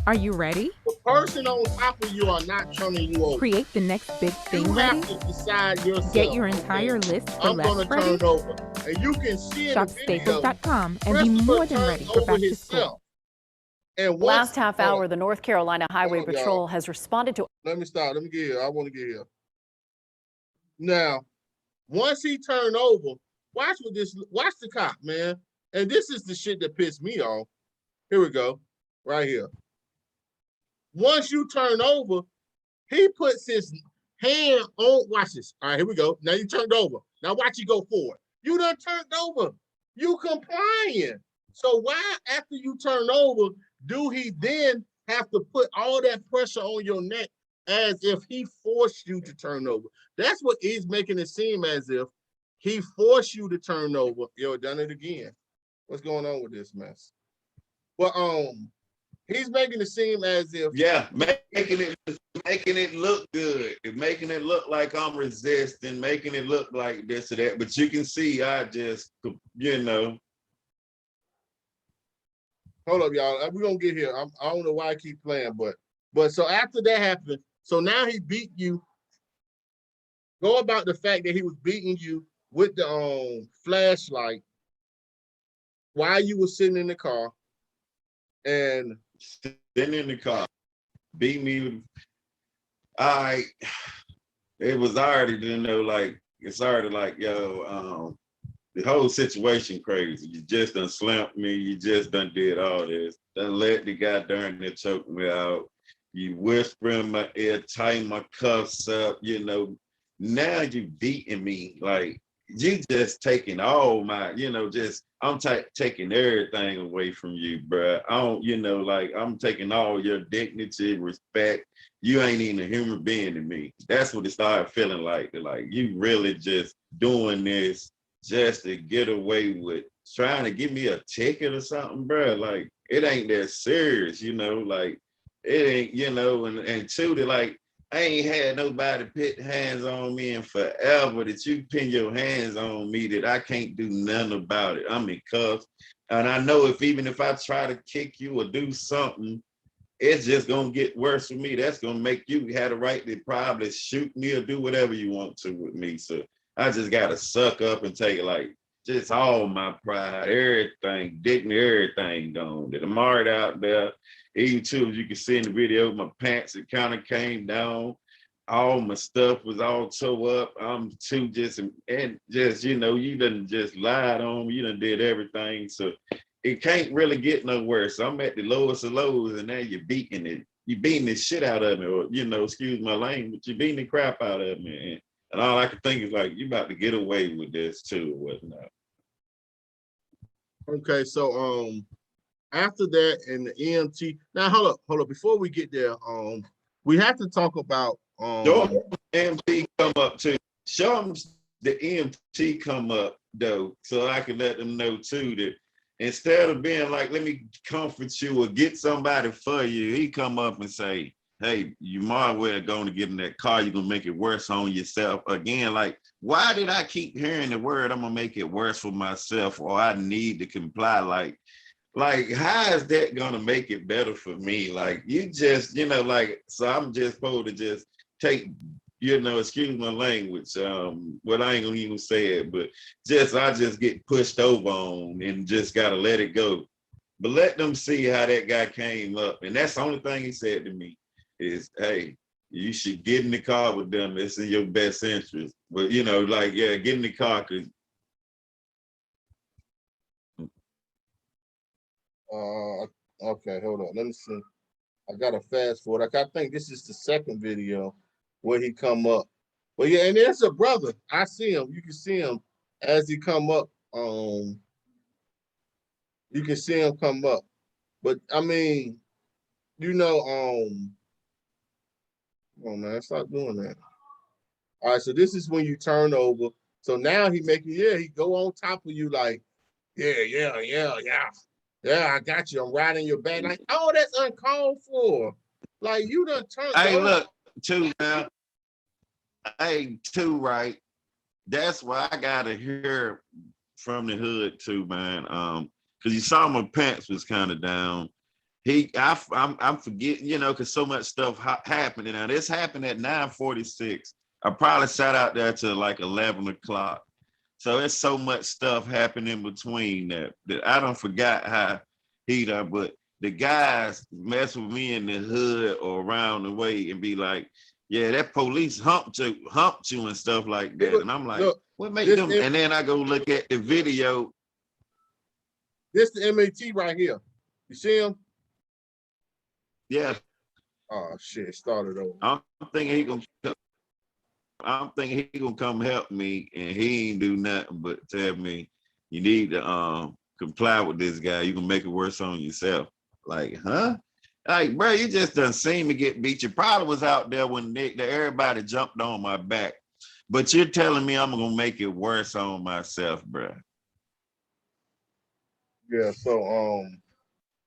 K: Are you ready?
A: The person on top of you are not turning you over.
K: Create the next big thing
A: You
K: ready.
A: have to decide yourself.
K: Get your entire list for
A: I'm
K: less
A: gonna
K: ready.
A: turn over. And you can see in
K: Shop
A: the video,
K: staples.com and be more than ready for back to school.
A: And
E: Last half hour, the North Carolina Highway Patrol
A: y'all.
E: has responded to.
A: Let me stop. Let me get here. I want to get here. Now, once he turned over, watch the cop, man. And this is the shit that pissed me off. Here we go. Right here. Once you turn over, he puts his hand on, watch this. All right, here we go. Now you turned over. Now watch you go forward. You done turned over. You complying. So why, after you turn over, do he then have to put all that pressure on your neck as if he forced you to turn over? That's what he's making it seem as if he forced you to turn over. Yo, done it again. What's going on with this mess? But he's making it seem as if
B: making it look good, making it look like I'm resisting, making it look like this or that. But you can see I just,
A: Hold up, y'all. We're gonna get here. I don't know why I keep playing, but so after that happened, so now he beat you. Go about the fact that he was beating you with the flashlight while you were sitting in the car. And
B: sitting in the car, beat me with, it was already, it's already like, yo, the whole situation crazy. You just done slapped me. You just done did all this. Done let the guy darn near choke me out. You whisper in my ear, tighten my cuffs up, Now you beating me. Like, you just taking all my, I'm taking everything away from you, bro. I don't, I'm taking all your dignity, respect. You ain't even a human being to me. That's what it started feeling like. Like, you really just doing this just to get away with trying to give me a ticket or something, bro. Like, it ain't that serious, like, it ain't, and two, that I ain't had nobody put hands on me in forever, that you pin your hands on me, that I can't do nothing about it. I'm in cuffs. And I know even if I try to kick you or do something, it's just gonna get worse for me. That's gonna make you have the right to probably shoot me or do whatever you want to with me. So I just gotta suck up and take just all my pride, everything, dignity, everything gone. That I'm already out there. Even too, as you can see in the video, my pants, it kind of came down. All my stuff was all tore up. I'm too you done just lied on me. You done did everything. So it can't really get no worse. I'm at the lowest of lows, and now you're beating it. You're beating the shit out of me, or, excuse my language, you're beating the crap out of me. And all I can think is you about to get away with this too, or whatnot.
A: Okay, so after that and the EMT. Now hold up. Before we get there, we have to talk about
B: Show them the EMT come up too. Show them the EMT come up though, so I can let them know too that instead of being like, let me comfort you or get somebody for you, he come up and say, hey, you might well going to get in that car, you're gonna make it worse on yourself. Again, why did I keep hearing the word I'm gonna make it worse for myself, or I need to comply? Like, how is that gonna make it better for me? Like, you just, so I'm just supposed to just take, excuse my language, well, I ain't gonna even say it, but I just get pushed over on and just gotta let it go. But let them see how that guy came up. And that's the only thing he said to me is, hey, you should get in the car with them. It's in your best interest. But, get in the car, because
A: Okay, hold on. Let me see. I got to fast forward. I think this is the second video where he come up. But yeah, and there's a brother. I see him. You can see him as he come up. You can see him come up. But I mean, oh man, stop doing that. All right, so this is when you turn over. So now he go on top of you like, yeah, I got you. I'm riding your back. Like, oh, that's uncalled for. Like, you done turned.
B: Hey, look, too, man. Hey, too, right? That's why I gotta hear from the hood too, man. Because you saw my pants was kind of down. I'm forgetting, because so much stuff happening. Now this happened at 9:46. I probably sat out there till like 11 o'clock. So there's so much stuff happening in between that I don't forgot how he done, but the guys mess with me in the hood or around the way and be like, yeah, that police humped you and stuff like that. And I'm like, look, what make them? And then I go look at the video.
A: This the MAT right here. You see him?
B: Yeah.
A: Oh shit, started over.
B: I'm thinking he gonna come help me, and he ain't do nothing but tell me you need to comply with this guy. You can make it worse on yourself. Like, huh? Like, bro, you just done seen me get beat. You probably was out there when everybody jumped on my back, but you're telling me I'm gonna make it worse on myself, bro.
A: Yeah. So,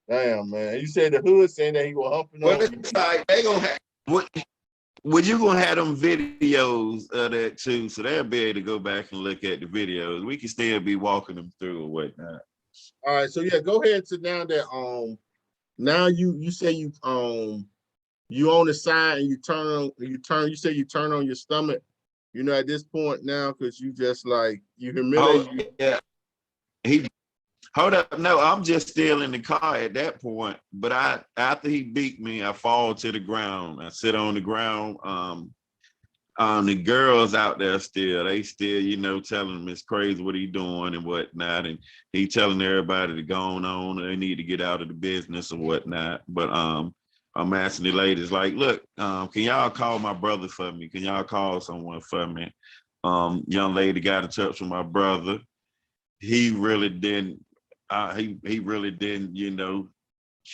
A: damn, man. You said the hood saying that he was humping on you.
B: It's like they gonna have Would you gonna have them videos of that too, so they'll be able to go back and look at the videos. We can still be walking them through or whatnot.
A: All right, so yeah, go ahead to now that now you say you on the side and you say you turn on your stomach, at this point now, because you just like you humiliate.
B: Yeah. Hold up, no, I'm just still in the car at that point. But after he beat me, I fall to the ground. I sit on the ground. The girls out there they still, telling him it's crazy what he doing and whatnot. And he telling everybody to go on, they need to get out of the business or whatnot. But I'm asking the ladies, like, look, can y'all call my brother for me? Can y'all call someone for me? Young lady got in touch with my brother. He really didn't. He really didn't,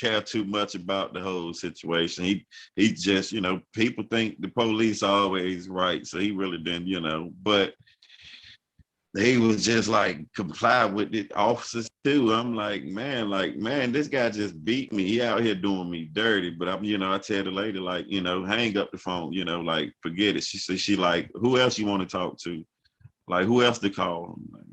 B: care too much about the whole situation. He just, people think the police are always right, so he really didn't, but he was just like comply with the officers too. I'm like, man, this guy just beat me. He out here doing me dirty. But I tell the lady, like, hang up the phone, like, forget it. She said, she who else you want to talk to? Like, who else to call? I'm like,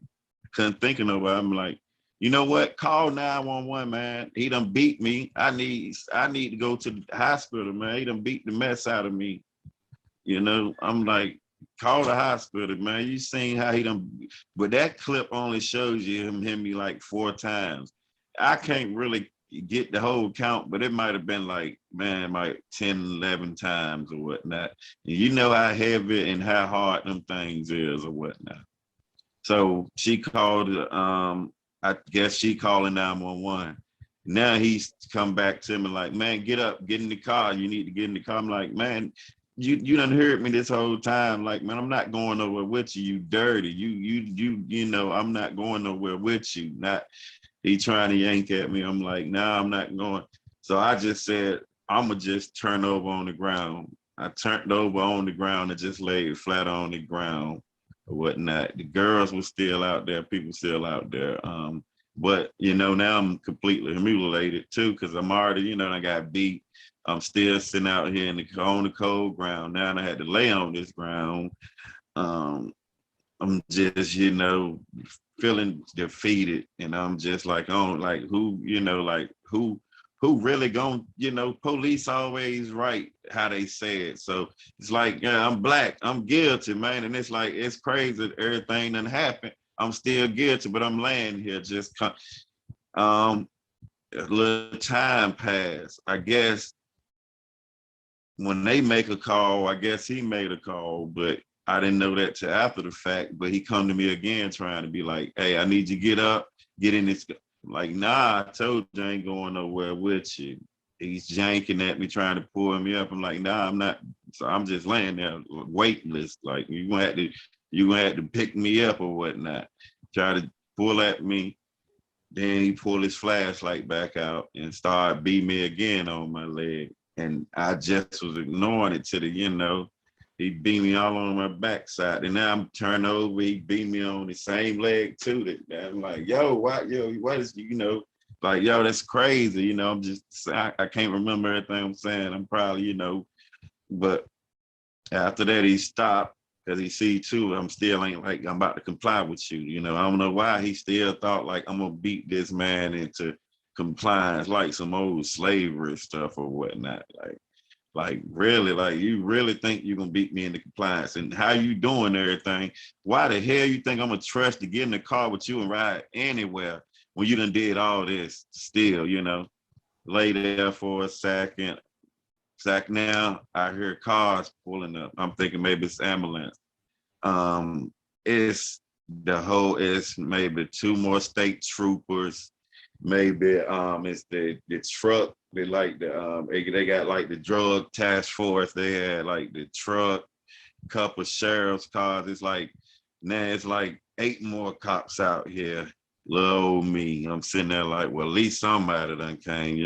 B: couldn't think of nobody. I'm like, you know what? Call 911, man. He done beat me. I need to go to the hospital, man. He done beat the mess out of me. I'm like, call the hospital, man. You seen how he done, but that clip only shows you him hit me like 4 times. I can't really get the whole count, but it might have been like 10, 11 times or whatnot. And you know how heavy and how hard them things is or whatnot. So she called, I guess she calling 911. Now he's come back to me like, man, get up, get in the car. You need to get in the car. I'm like, man, you done heard me this whole time. Like, man, I'm not going nowhere with you. You dirty. I'm not going nowhere with you. He trying to yank at me. I'm like, nah, I'm not going. So I just said, I'ma just turn over on the ground. I turned over on the ground and just laid flat on the ground or whatnot. The girls were still out there, people still out there. But now I'm completely humiliated too, because I'm already, I got beat. I'm still sitting out here on the cold ground. Now I had to lay on this ground. I'm just, feeling defeated, and I'm just like, oh, like who really gonna, police always right, how they say it. So it's like, yeah, I'm black, I'm guilty, man. And it's like, it's crazy that everything done happened. I'm still guilty, but I'm laying here just, a little time passed. I guess when they make a call, I guess he made a call, but I didn't know that till after the fact. But he come to me again trying to be like, hey, I need you to get up, get in this. I'm like, nah, I told you I ain't going nowhere with you. He's janking at me, trying to pull me up. I'm like, nah, I'm not. So I'm just laying there weightless. Like, you're gonna have to pick me up or whatnot. Try to pull at me. Then he pulled his flashlight back out and started beating me again on my leg. And I just was ignoring it to the, he beat me all on my backside. And now I'm turned over, he beat me on the same leg too. That I'm like, what is, like, yo, that's crazy. I'm just, I can't remember everything I'm saying. I'm probably, but after that, he stopped. Because he see too, I'm still ain't like I'm about to comply with you. I don't know why he still thought like I'm gonna beat this man into compliance, like some old slavery stuff or whatnot. Like really, like you really think you're gonna beat me into compliance? And how you doing everything? Why the hell you think I'm gonna trust to get in the car with you and ride anywhere when you done did all this? Still, lay there for a second. Now I hear cars pulling up. I'm thinking maybe it's ambulance. It's maybe 2 more state troopers. Maybe it's the truck. They like they got like the drug task force. They had like the truck, couple sheriff's cars. It's like now it's like 8 more cops out here. Little old me. I'm sitting there like, well, at least somebody done came,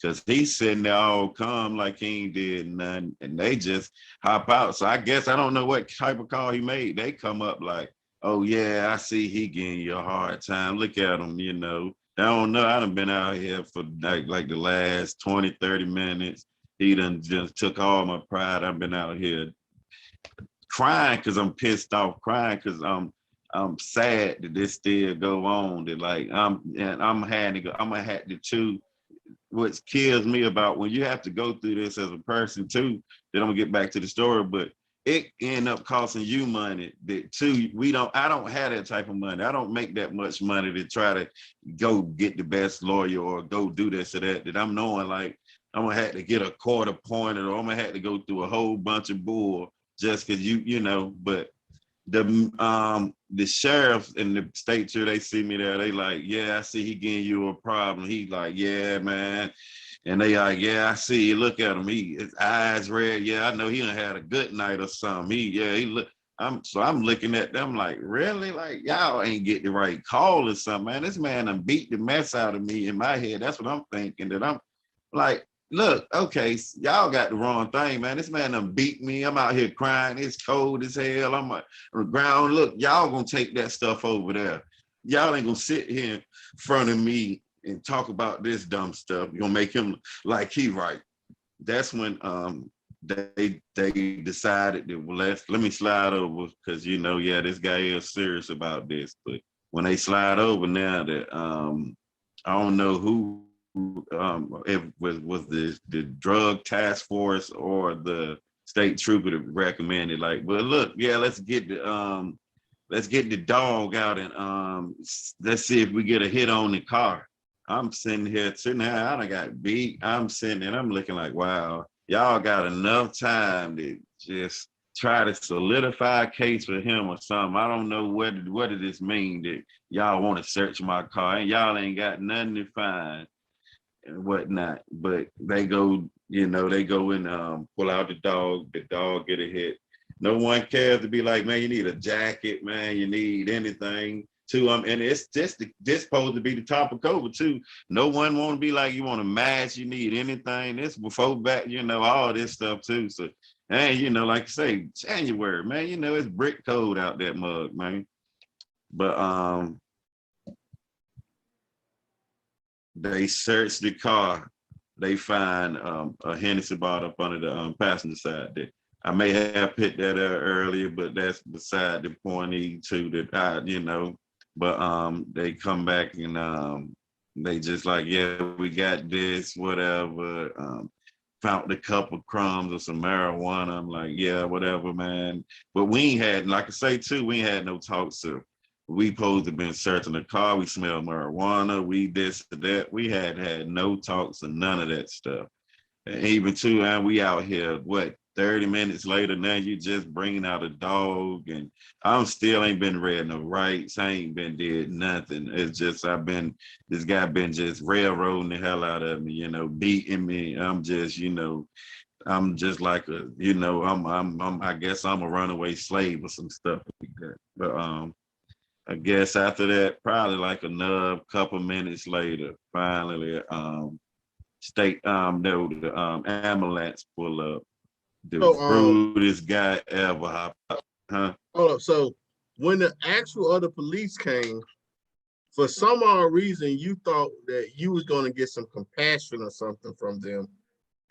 B: Because he's sitting there all calm like he ain't did nothing, and they just hop out. So I guess I don't know what type of call he made. They come up like, oh, yeah, I see he giving you a hard time. Look at him, I don't know. I done been out here for like the last 20, 30 minutes. He done just took all my pride. I've been out here crying because I'm pissed off, crying because I'm sad that this still go on. That like I'm gonna have to too. What kills me about when you have to go through this as a person too, then I'm gonna get back to the story, but it end up costing you money that too. I don't have that type of money. I don't make that much money to try to go get the best lawyer or go do this or that I'm knowing like I'm gonna have to get a court appointed or I'm gonna have to go through a whole bunch of bull just because but the sheriff and the state chair, they see me there. They like, yeah, I see he getting you a problem. He like, yeah, man. And they like, yeah, I see. Look at him. His eyes red. Yeah, I know he done had a good night or something. He look. I'm looking at them like, really? Like y'all ain't get the right call or something, man. This man done beat the mess out of me in my head. That's what I'm thinking. That I'm like, look, okay, y'all got the wrong thing, man. This man done beat me. I'm out here crying. It's cold as hell. I'm on the ground. Look, y'all gonna take that stuff over there. Y'all ain't gonna sit here in front of me and talk about this dumb stuff. You're gonna make him like he right. That's when they decided that, well, let me slide over because this guy is serious about this. But when they slide over now that I don't know who it was the drug task force or the state trooper that recommended like, well, look, yeah, let's get the dog out and let's see if we get a hit on the car. I'm sitting here, I done got beat. I'm sitting and I'm looking like, wow, y'all got enough time to just try to solidify a case for him or something. I don't know what did this mean that y'all want to search my car and y'all ain't got nothing to find and whatnot. But they go and pull out the dog get a hit. No one cares to be like, man, you need a jacket, man, you need anything too. And it's just this supposed to be the top of COVID too. No one want to be like, you want a mask, you need anything. This before back, all this stuff too. So, and like you say, January, man, it's brick cold out that mug, man. But they search the car. They find a Hennessy bottle up under the passenger side there. I may have picked that up earlier, but that's beside the point. But they come back and they just like, yeah, we got this, whatever. Found a couple crumbs of some marijuana. I'm like, yeah, whatever, man. But we ain't had, like I say too, we ain't had no talks to. We supposed to been searching the car. We smelled marijuana. We this, that. We had no talks and none of that stuff. And even too, and we out here, 30 minutes later, now you just bringing out a dog, and I'm still ain't been read no rights. I ain't been did nothing. It's just this guy been just railroading the hell out of me, you know, beating me. I'm just, you know, I'm just like a, you know, I guess I'm a runaway slave or some stuff like that. But I guess after that, probably like another couple minutes later, finally, the ambulance pull up. The rudest guy ever hopped up. Huh?
A: Hold up. So when the actual other police came, for some odd reason, you thought that you was going to get some compassion or something from them.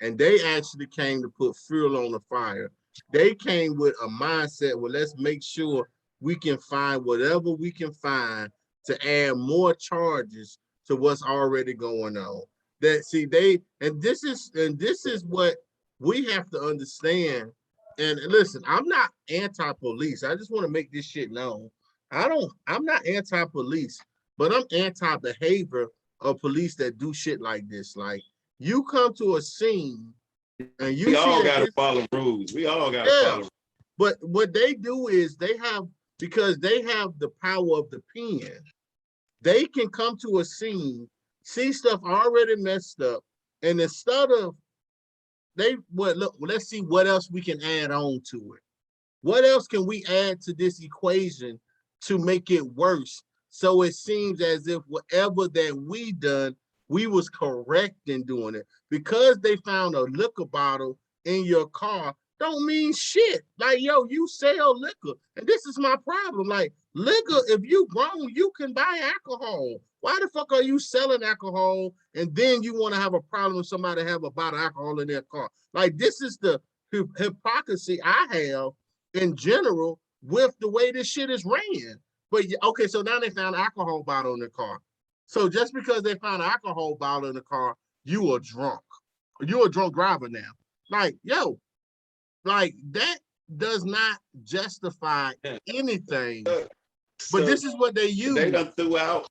A: And they actually came to put fuel on the fire. They came with a mindset, well, let's make sure we can find whatever we can find to add more charges to what's already going on. That see, this is what we have to understand. And listen, I'm not anti-police. I just want to make this shit known. I'm not anti-police, but I'm anti-behavior of police that do shit like this. Like, you come to a scene and you
B: we
A: see
B: all got to follow rules. We all got to follow.
A: But what they do is because they have the power of the pen, they can come to a scene, see stuff already messed up, and instead of let's see what else we can add on to it. What else can we add to this equation to make it worse? So it seems as if whatever that we done, we was correct in doing it. Because they found a liquor bottle in your car don't mean shit. Like, yo, you sell liquor. And this is my problem. Like, liquor, if you grown, you can buy alcohol. Why the fuck are you selling alcohol and then you want to have a problem with somebody have a bottle of alcohol in their car? Like, this is the hypocrisy I have in general with the way this shit is ran. But okay, so now they found an alcohol bottle in the car. So just because they found an alcohol bottle in the car, you are drunk. You're a drunk driver now. Like, yo, like that does not justify anything. But this is what they use.
B: They done threw out.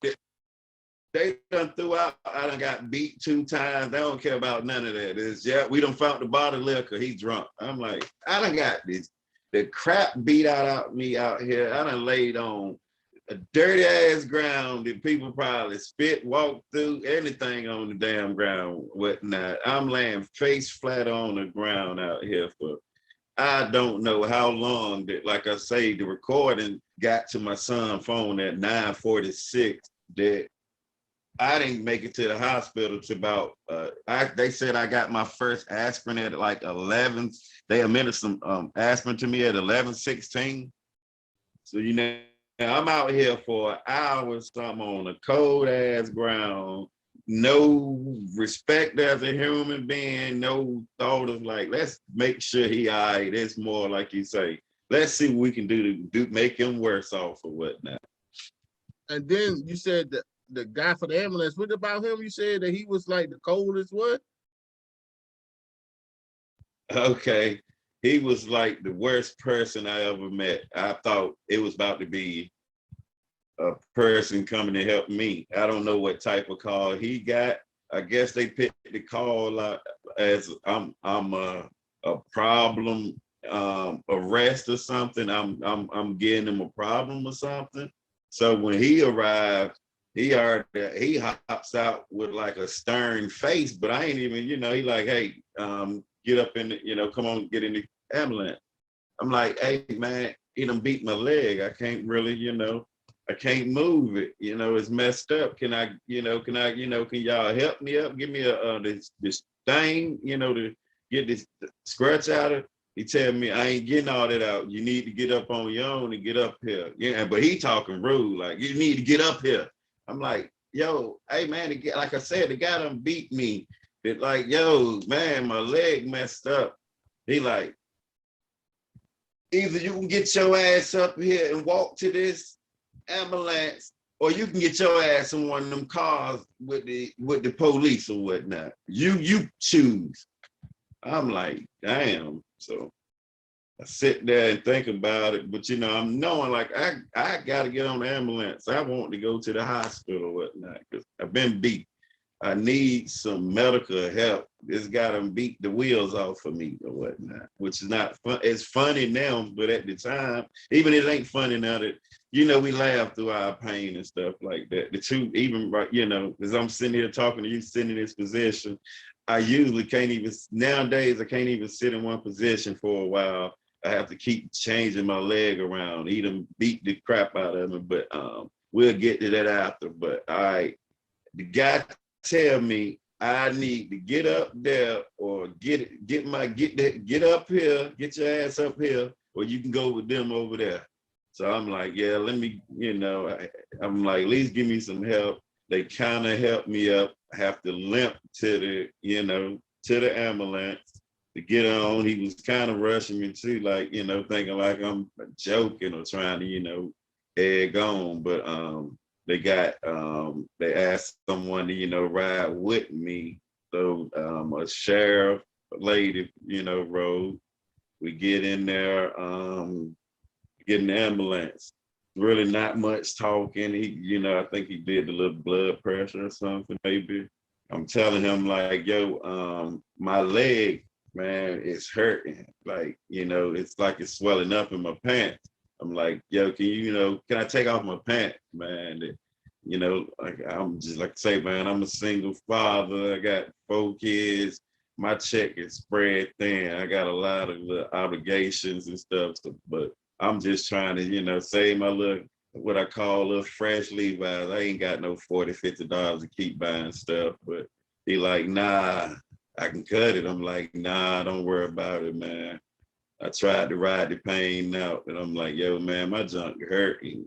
B: I done got beat 2 times. They don't care about none of that. It's, yeah, we done found the bottle of liquor. He's drunk. I'm like, I done got the crap beat out me out here. I done laid on a dirty ass ground that people probably spit, walk through, anything on the damn ground, whatnot. I'm laying face flat on the ground out here for I don't know how long. That, like I say, the recording got to my son's phone at 9:46 that I didn't make it to the hospital to about, they said I got my first aspirin at like 11. They administered some aspirin to me at 11:16. So, you know, I'm out here for an hour, something on a cold ass ground, no respect as a human being, no thought of like, let's make sure he all right. It's more like you say, let's see what we can do to make him worse off or whatnot.
A: And then you said that the guy for the ambulance, what about him? You said that he was like the coldest what?
B: Okay. He was like the worst person I ever met. I thought it was about to be a person coming to help me. I don't know what type of call he got. I guess they picked the call as I'm a problem arrest or something. I'm getting him a problem or something. So when he arrived, he hops out with like a stern face, but I ain't even, you know, he like, hey, get up in the, you know, come on, get in the ambulance. I'm like, hey man, he done beat my leg. I can't really, you know, I can't move it. You know, it's messed up. Can y'all help me up? Give me this thing, you know, to get this scratch out of. He tell me I ain't getting all that out. You need to get up on your own and get up here. Yeah, but he talking rude, like you need to get up here. I'm like, yo, hey man, like I said, the guy done beat me. It like, yo, man, my leg messed up. He like, either you can get your ass up here and walk to this ambulance, or you can get your ass in one of them cars with the police or whatnot. You choose. I'm like, damn. So I sit there and think about it, but you know, I'm knowing like I gotta get on the ambulance. I want to go to the hospital or whatnot because I've been beat. I need some medical help it's got them beat the wheels off of me or whatnot, which is not fun. It's funny now, but at the time, even it ain't funny now that, we laugh through our pain and stuff like that. The two, even right, as I'm sitting here talking to you, sitting in this position, I usually can't even, nowadays, I can't even sit in one position for a while. I have to keep changing my leg around, beat the crap out of me, but we'll get to that after. But all right, the guy tell me I need to get up there or get up here, get your ass up here, or you can go with them over there. So I'm like, yeah, let me, I'm like, at least give me some help. They kind of helped me up. I have to limp to the ambulance to get on. He was kind of rushing me too, like, thinking like I'm joking or trying to, egg on. But they asked someone to, ride with me. So a sheriff lady, rode. We get in there, get in the ambulance. Really not much talking. He, I think he did a little blood pressure or something, maybe. I'm telling him like, yo, my leg, man, it's hurting. Like, it's like it's swelling up in my pants. I'm like, yo, can I take off my pants, man? Like I'm just like say, man, I'm a single father. I got 4 kids. My check is spread thin. I got a lot of obligations and stuff. But I'm just trying to, save my little, what I call little fresh Levi's. I ain't got no $40, $50 to keep buying stuff. But he like, nah, I can cut it. I'm like, nah, don't worry about it, man. I tried to ride the pain out, and I'm like, yo, man, my junk hurting,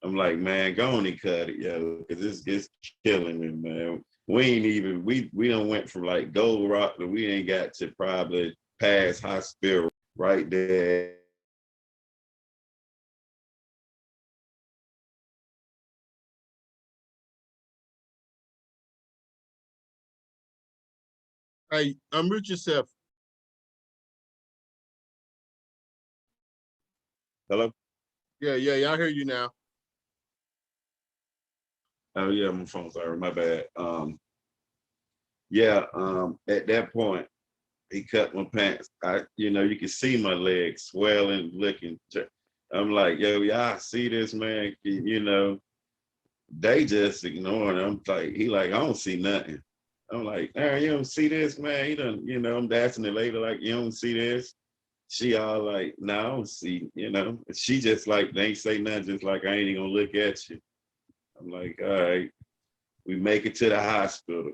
B: I'm like, man, go on and cut it, yo, because it's killing me, man. We done went from like Gold Rock, but we ain't got to probably past hospital right there.
A: Hey, unmute yourself.
B: Hello?
A: Yeah, I hear you now.
B: Oh yeah, my phone's sorry, my bad. At that point, he cut my pants. You can see my legs swelling, looking. I'm like, yo, y'all see this, man? They just ignoring him. I'm like, he like, I don't see nothing. I'm like, Aaron, you don't see this, man? He done, I'm asking the lady like, you don't see this? She all like, no, I don't see, She just like, they ain't say nothing, just like, I ain't even gonna look at you. I'm like, all right. We make it to the hospital.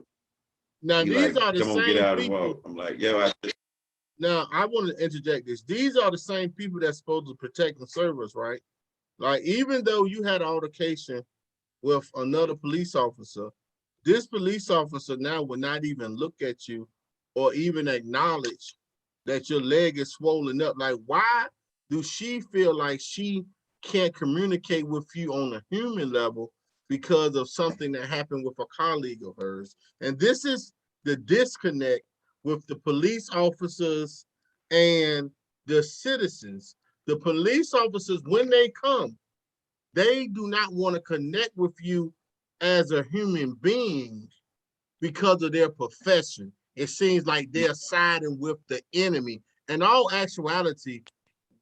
A: Now, these are the
B: come on, get
A: same
B: out and
A: people.
B: walk. I'm like, yo,
A: Now, I want to interject this. These are the same people that's supposed to protect and serve us, right? Like, even though you had an altercation with another police officer, this police officer now will not even look at you or even acknowledge that your leg is swollen up. Like, why do she feel like she can't communicate with you on a human level because of something that happened with a colleague of hers? And this is the disconnect with the police officers and the citizens. The police officers, when they come, they do not want to connect with you as a human being because of their profession. It seems like they're siding with the enemy. In all actuality,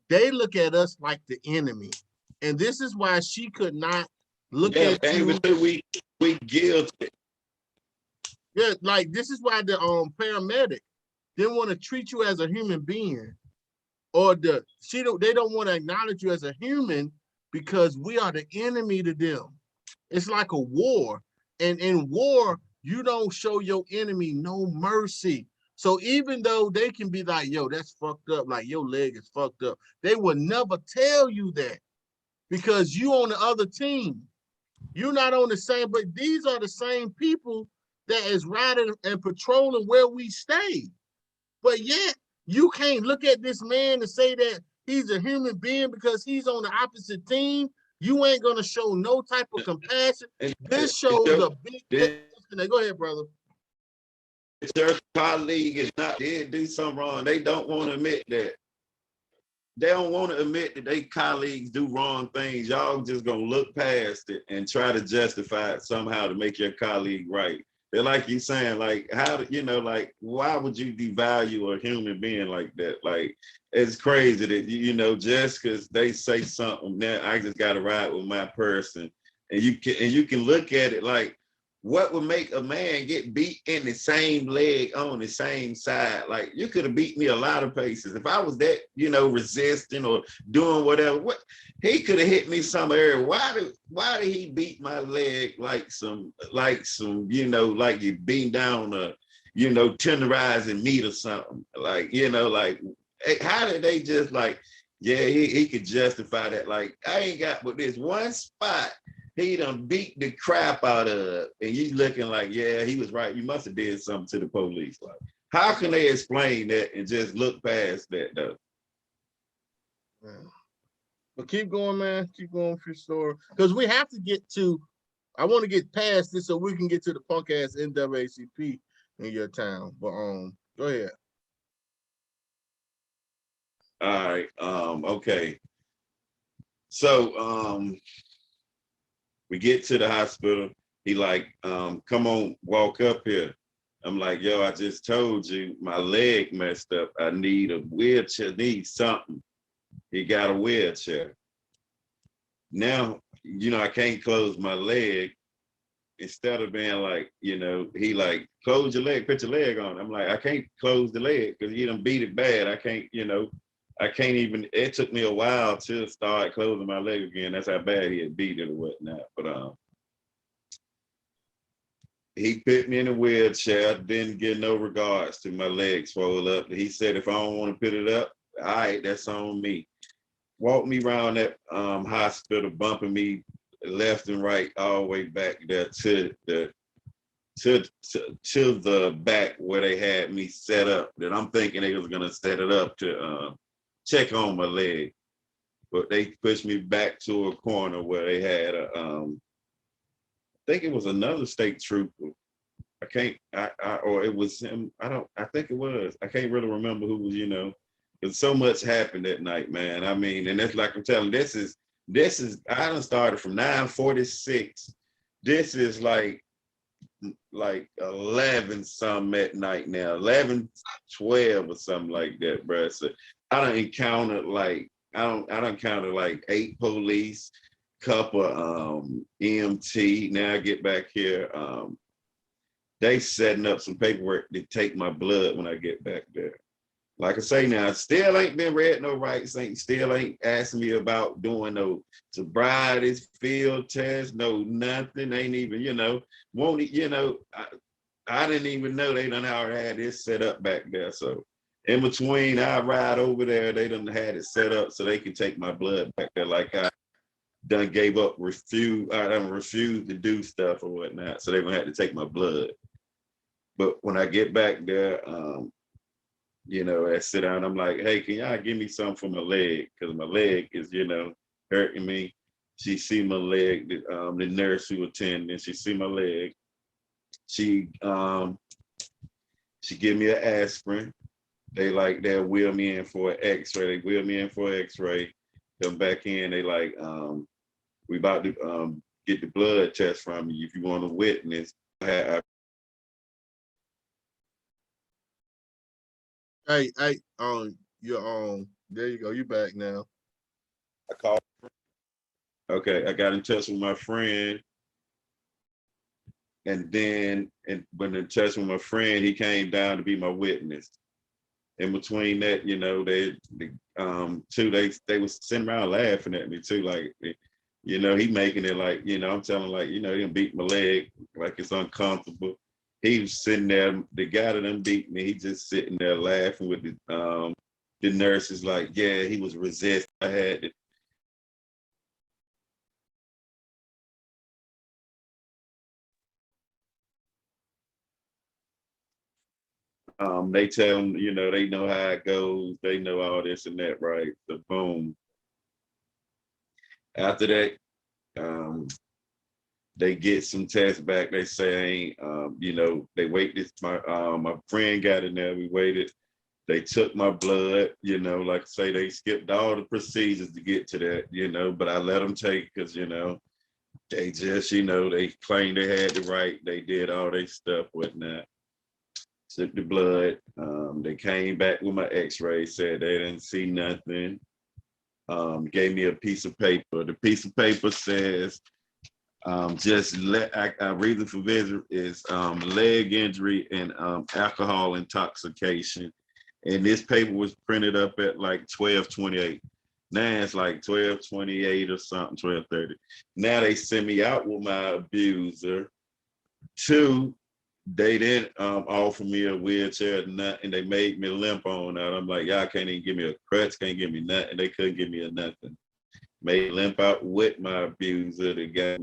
A: they look at us like the enemy. And this is why she could not look at you.
B: We guilty.
A: Yeah, like this is why the paramedic didn't want to treat you as a human being, or they don't want to acknowledge you as a human because we are the enemy to them. It's like a war, and in war you don't show your enemy no mercy. So even though they can be like, yo, that's fucked up, like your leg is fucked up, they will never tell you that because you on the other team. You're not on the same, but these are the same people that is riding and patrolling where we stay. But yet, you can't look at this man and say that he's a human being because he's on the opposite team. You ain't going to show no type of compassion. This shows a big disconnect. Go ahead, brother.
B: If their colleague is not there, do something wrong, they don't want to admit that. They don't want to admit that their colleagues do wrong things. Y'all just going to look past it and try to justify it somehow to make your colleague right. like you saying, like, how, you know, like, why would you devalue a human being like that? Like, it's crazy that, you know, just because they say something, now I just got to ride with my person. And you can look at it like, what would make a man get beat in the same leg on the same side? Like, you could have beat me a lot of places. If I was that, you know, resisting or doing whatever, he could have hit me somewhere. Why did he beat my leg like some, you know, like you beating down a, you know, tenderizing meat or something? Like, you know, like, how did they just like, yeah, he could justify that. Like, I ain't got but this one spot he done beat the crap out of, and you looking like, yeah, he was right. You must have did something to the police. Like, how can they explain that and just look past that though?
A: Yeah. But keep going, man. Keep going with your story. Because we have to get to, I want to get past this so we can get to the punk ass NAACP in your town. But go ahead.
B: All right. Okay. So we get to the hospital. He like, come on, walk up here. I'm like, yo, I just told you my leg messed up. I need a wheelchair, need something. He got a wheelchair. Now, you know, I can't close my leg. Instead of being like, you know, he like, close your leg, put your leg on. I'm like, I can't close the leg because he done beat it bad. I can't, you know, I can't even, it took me a while to start closing my leg again. That's how bad he had beat it or whatnot. But he put me in a wheelchair, didn't get no regards to my legs swole up. He said, if I don't want to put it up, all right, that's on me. Walked me around that hospital, bumping me left and right all the way back there to the back where they had me set up. That I'm thinking they was gonna set it up to check on my leg, but they pushed me back to a corner where they had a I think it was another state trooper. Or it was him. I think it was. I can't really remember who was, you know, because so much happened that night, man. I mean, and that's like I'm telling, this is, I done started from 9:46. This is like 11 something at night now, 11:12 or something like that, bro. So I done encountered like, I done encountered like 8 police, couple EMT. Now I get back here, they setting up some paperwork to take my blood when I get back there. Like I say now, still ain't been read no rights, still ain't asking me about doing no sobriety, field tests, no nothing. Ain't even, you know, won't, you know, I didn't even know they done already had this set up back there. So in between, I ride over there, they done had it set up so they can take my blood back there. Like I done gave up, I done refused to do stuff or whatnot. So they gonna have to take my blood. But when I get back there, you know, I sit down, I'm like, hey, can y'all give me something for my leg? Because my leg is, you know, hurting me. She see my leg, the nurse who attended, she see my leg. She give me an aspirin. They'll wheel me in for an x-ray. They wheel me in for an x-ray. Come back in, they like, we about to get the blood test from you if you want to witness.
A: Hey, you're there you go. You back now.
B: I called. Okay, I got in touch with my friend, and then when in touch with my friend, he came down to be my witness. In between that, you know, they was sitting around laughing at me too, like, you know, he making it like, you know, I'm telling like, you know, he done beat my leg like it's uncomfortable. He was sitting there, the guy that done beat me, he just sitting there laughing with the nurses like, yeah, he was resisting. I had to. They tell him, you know, they know how it goes. They know all this and that, right? So boom. After that, they get some tests back. They say, you know, they wait this, my friend got in there, we waited. They took my blood, you know, like I say, they skipped all the procedures to get to that, you know, but I let them take, because, you know, they just, they claimed they had the right. They did all their stuff, whatnot. Took the blood. They came back with my x-ray, said they didn't see nothing. Gave me a piece of paper. The piece of paper says, reason for visit is leg injury and alcohol intoxication. And this paper was printed up at like 12:28. Now it's like 12:28 or something, 12:30. Now they send me out with my abuser. 2, they didn't offer me a wheelchair or nothing. They made me limp on out. I'm like, y'all can't even give me a crutch, can't give me nothing. They couldn't give me a nothing. Made limp out with my abuser. They got,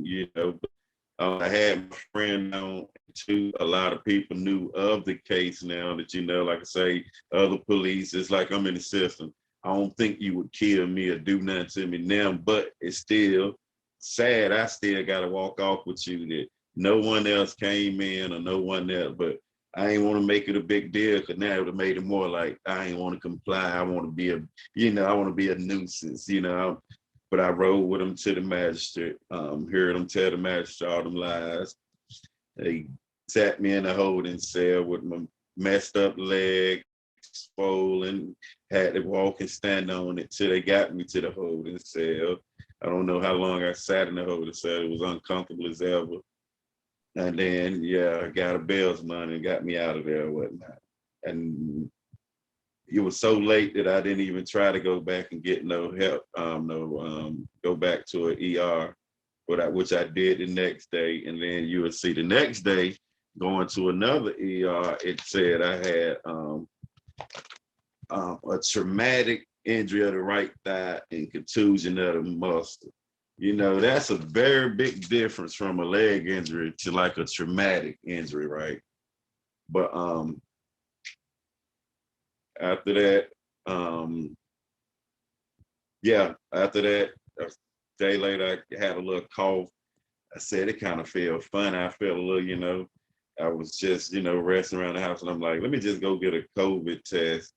B: I had my friend on too. A lot of people knew of the case now that, like I say, other police, it's like I'm in the system. I don't think you would kill me or do nothing to me now, but it's still sad. I still got to walk off with you that no one else came in or no one else, but I ain't want to make it a big deal because now it would have made it more like I ain't want to comply. I want to be I want to be a nuisance, But I rode with them to the magistrate, heard them tell the magistrate all them lies. They sat me in a holding cell with my messed up leg, swollen, had to walk and stand on it till they got me to the holding cell. I don't know how long I sat in the holding cell. It was uncomfortable as ever. And then, I got a bail's money and got me out of there and whatnot. And it was so late that I didn't even try to go back and get no help, go back to an ER, which I did the next day. And then you would see the next day going to another ER, it said I had a traumatic injury of the right thigh and contusion of the muscle. That's a very big difference from a leg injury to like a traumatic injury, right? But after that, after that, a day later, I had a little cough. I said it kind of felt funny. I felt a little, I was just, resting around the house and I'm like, let me just go get a COVID test.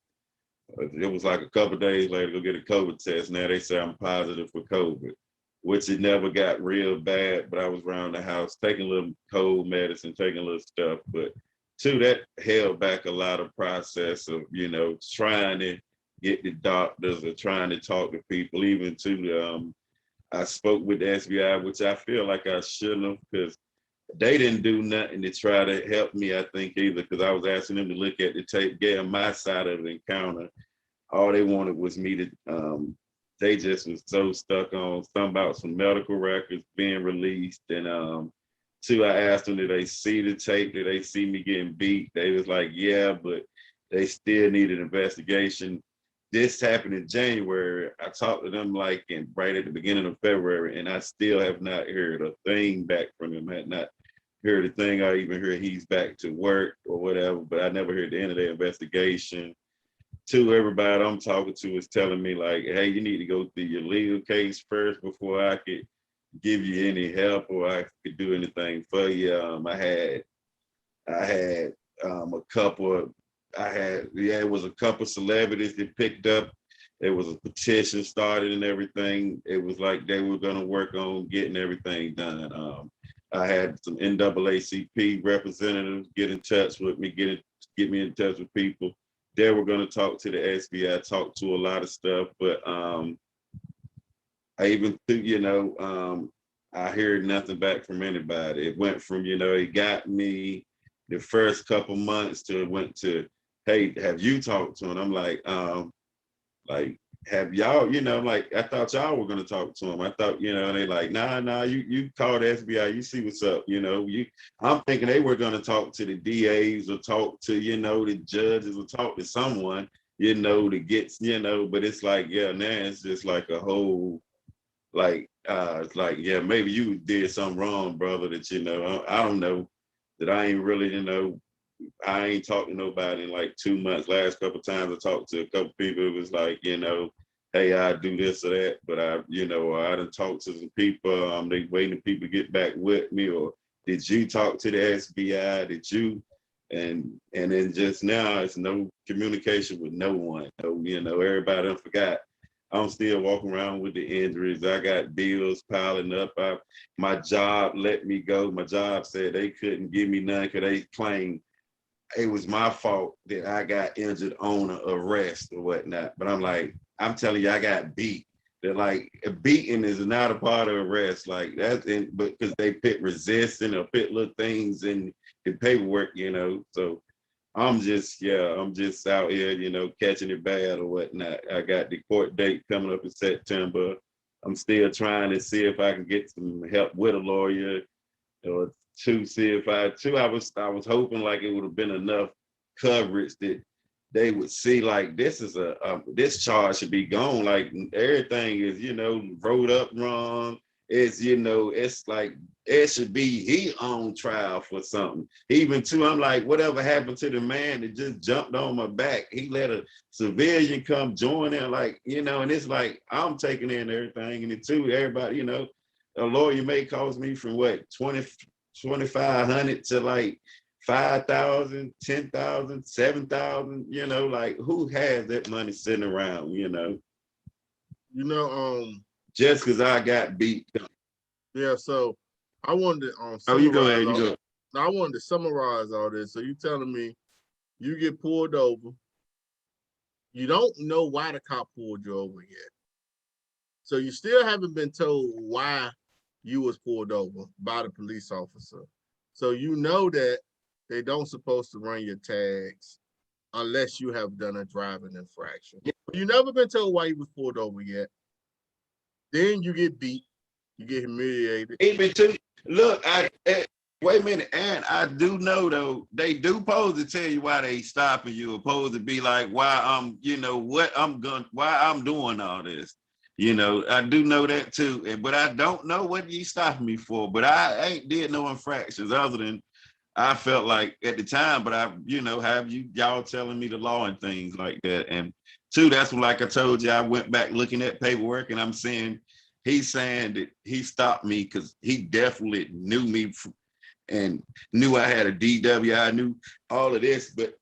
B: It was like a couple of days later, go get a COVID test. Now they say I'm positive for COVID, which it never got real bad, but I was around the house taking a little cold medicine, taking a little stuff. But 2, that held back a lot of process of, trying to get the doctors or trying to talk to people, even to, I spoke with the SBI, which I feel like I shouldn't have, because they didn't do nothing to try to help me, I think, either, because I was asking them to look at the tape, get on my side of the encounter. All they wanted was me to, they just was so stuck on something about some medical records being released. And 2, I asked them, did they see the tape? Did they see me getting beat? They was like, yeah, but they still need an investigation. This happened in January. I talked to them right at the beginning of February, and I still have not heard a thing back from them. I had not heard a thing. I even heard he's back to work or whatever, but I never heard the end of the investigation. 2, everybody I'm talking to is telling me like, hey, you need to go through your legal case first before I could give you any help or I could do anything for you. It was a couple celebrities that picked up. There was a petition started and everything. It was like they were gonna work on getting everything done. I had some NAACP representatives get in touch with me, get me in touch with people. They were gonna talk to the SBI, talk to a lot of stuff, but I even think, I heard nothing back from anybody. It went from, it got me the first couple months to it went to, hey, have you talked to him? I'm like, have y'all, like, I thought y'all were going to talk to him. I thought, and they like, nah, you call the SBI, you see what's up, I'm thinking they were going to talk to the DAs or talk to, the judges or talk to someone, to get, but it's like, now it's just like a whole, it's like, maybe you did something wrong, brother, that, I don't know, that I ain't really, I ain't talked to nobody in like 2 months. Last couple of times I talked to a couple people, it was like, hey, I do this or that, but I done talked to some people, they waiting for people to get back with me, or did you talk to the SBI, did you? And then just now, it's no communication with no one, everybody done forgot. I'm still walking around with the injuries. I got bills piling up. My job let me go. My job said they couldn't give me none because they claimed it was my fault that I got injured on an arrest or whatnot. But I'm like, I'm telling you, I got beat. They're like, beating is not a part of arrest. Like that's but because they put resisting or put little things in the paperwork, you know. So I'm just out here, you know, catching it bad or whatnot. I got the court date coming up in September. I'm still trying to see if I can get some help with a lawyer or I was hoping like it would have been enough coverage that they would see like this is this charge should be gone. Like everything is, you know, wrote up wrong. It's, you know, it's like it should be he on trial for something. Even too, I'm like, whatever happened to the man that just jumped on my back? He let a civilian come join in, like, you know, and it's like I'm taking in everything, and it too, everybody, you know, a lawyer may cost me from what 2,500 to like 5,000, 10,000, 7,000, you know, like who has that money sitting around, you know? Just because I got beat.
A: Yeah, so I wanted to
B: you go ahead, you go.
A: I wanted to summarize all this. So you telling me you get pulled over. You don't know why the cop pulled you over yet. So you still haven't been told why you was pulled over by the police officer. So you know that they don't supposed to run your tags unless you have done a driving infraction. You never been told why you was pulled over yet. Then you get beat, you get humiliated.
B: Even too, look, wait a minute, and I do know though, they do supposed to tell you why they stopping you, opposed to be like, why I'm, you know, why I'm doing all this. You know, I do know that too, but I don't know what you stopping me for. But I ain't did no infractions other than I felt like at the time, but I, you know, have y'all telling me the law and things like that. And two, that's when, like I told you, I went back looking at paperwork and I'm saying, he's saying that he stopped me because he definitely knew me and knew I had a DW. I knew all of this, but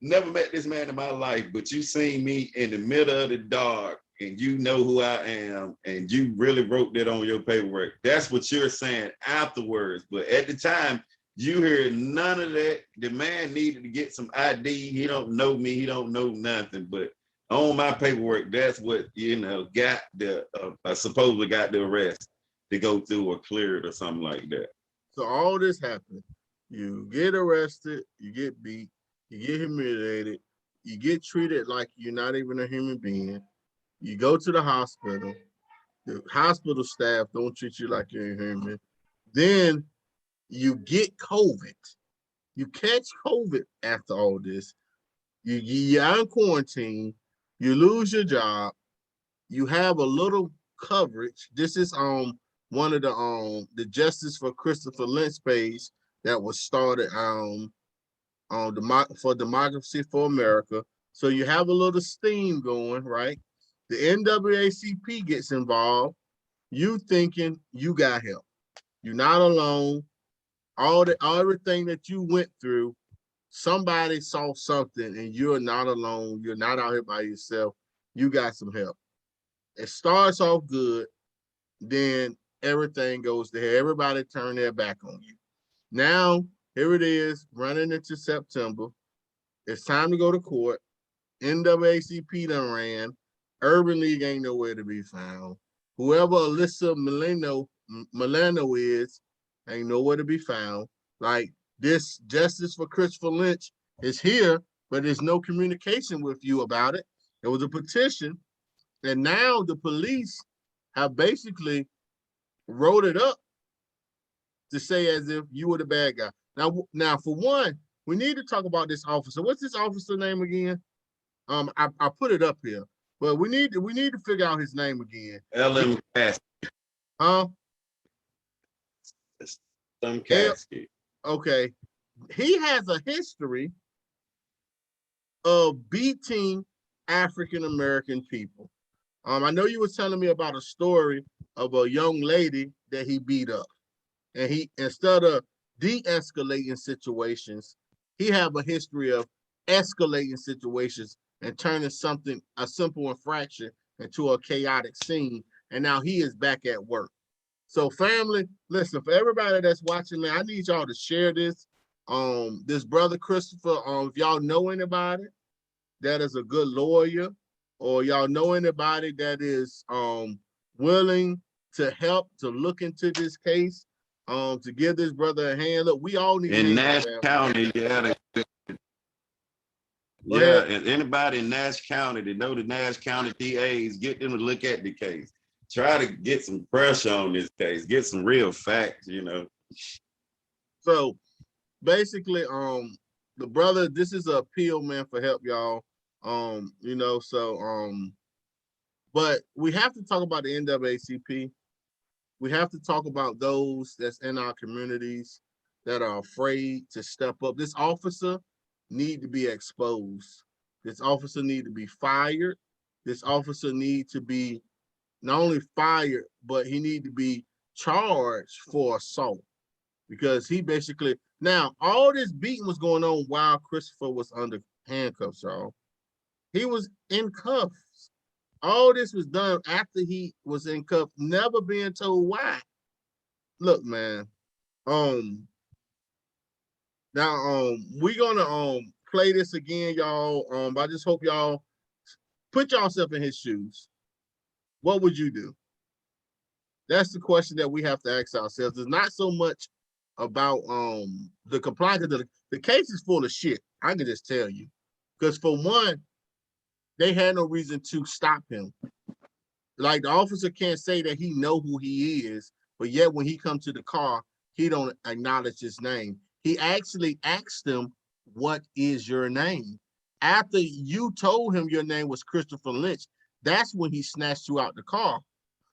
B: never met this man in my life. But you seen me in the middle of the dark and you know who I am and you really wrote that on your paperwork. That's what you're saying afterwards. But at the time, you heard none of that. The man needed to get some ID. He don't know me. He don't know nothing. But on my paperwork, that's what, you know, got the, I supposedly got the arrest to go through or cleared or something like that.
A: So all this happened. You get arrested, you get beat, you get humiliated, you get treated like you're not even a human being. You go to the hospital staff don't treat you like you're a human. Then you get COVID. You catch COVID after all this. You're in quarantine. You lose your job. You have a little coverage. This is one of the Justice for Christopher Lynch page that was started for Democracy for America. So you have a little steam going, right? The NAACP gets involved. You thinking you got help. You're not alone. Everything that you went through, somebody saw something and you're not alone. You're not out here by yourself. You got some help. It starts off good, then everything goes to hell. Everybody turn their back on you. Now, here it is, running into September. It's time to go to court. NAACP done ran. Urban League ain't nowhere to be found. Whoever Alyssa Milano is, ain't nowhere to be found. Like this Justice for Christopher Lynch is here, but there's no communication with you about it. It was a petition, and now the police have basically wrote it up to say as if you were the bad guy. Now, for one, we need to talk about this officer. What's this officer name again? I put it up here, but we need to figure out his name again.
B: L.M. Caskey.
A: Huh?
B: Some Caskey.
A: Okay. He has a history of beating African-American people. I know you were telling me about a story of a young lady that he beat up. And he, instead of de-escalating situations, he have a history of escalating situations and turning a simple infraction into a chaotic scene, and now he is back at work. So family, listen, for everybody that's watching, man, I need y'all to share this. This brother Christopher, if y'all know anybody that is a good lawyer, or y'all know anybody that is willing to help to look into this case, to give this brother a hand. Look, we all need
B: In
A: hands,
B: Nash County, and anybody in Nash County that know the Nash County DAs, get them to look at the case. Try to get some pressure on this case, get some real facts, you know.
A: So basically, the brother, this is an appeal, man, for help, y'all. You know, so but we have to talk about the NAACP. We have to talk about those that's in our communities that are afraid to step up. This officer need to be exposed. This officer need to be fired. This officer need to be not only fired, but he need to be charged for assault, because he basically, now all this beating was going on while Christopher was under handcuffs, y'all. He was in cuffs. All this was done after he was in cuffs, never being told why. Look, man, now we're gonna play this again, y'all. I just hope y'all put yourself in his shoes. What would you do? That's the question that we have to ask ourselves. It's not so much about the compliance. The case is full of shit. I can just tell you. Because for one, they had no reason to stop him. Like, the officer can't say that he know who he is, but yet when he comes to the car, he don't acknowledge his name. He actually asked him, "What is your name?" After you told him your name was Christopher Lynch, that's when he snatched you out the car,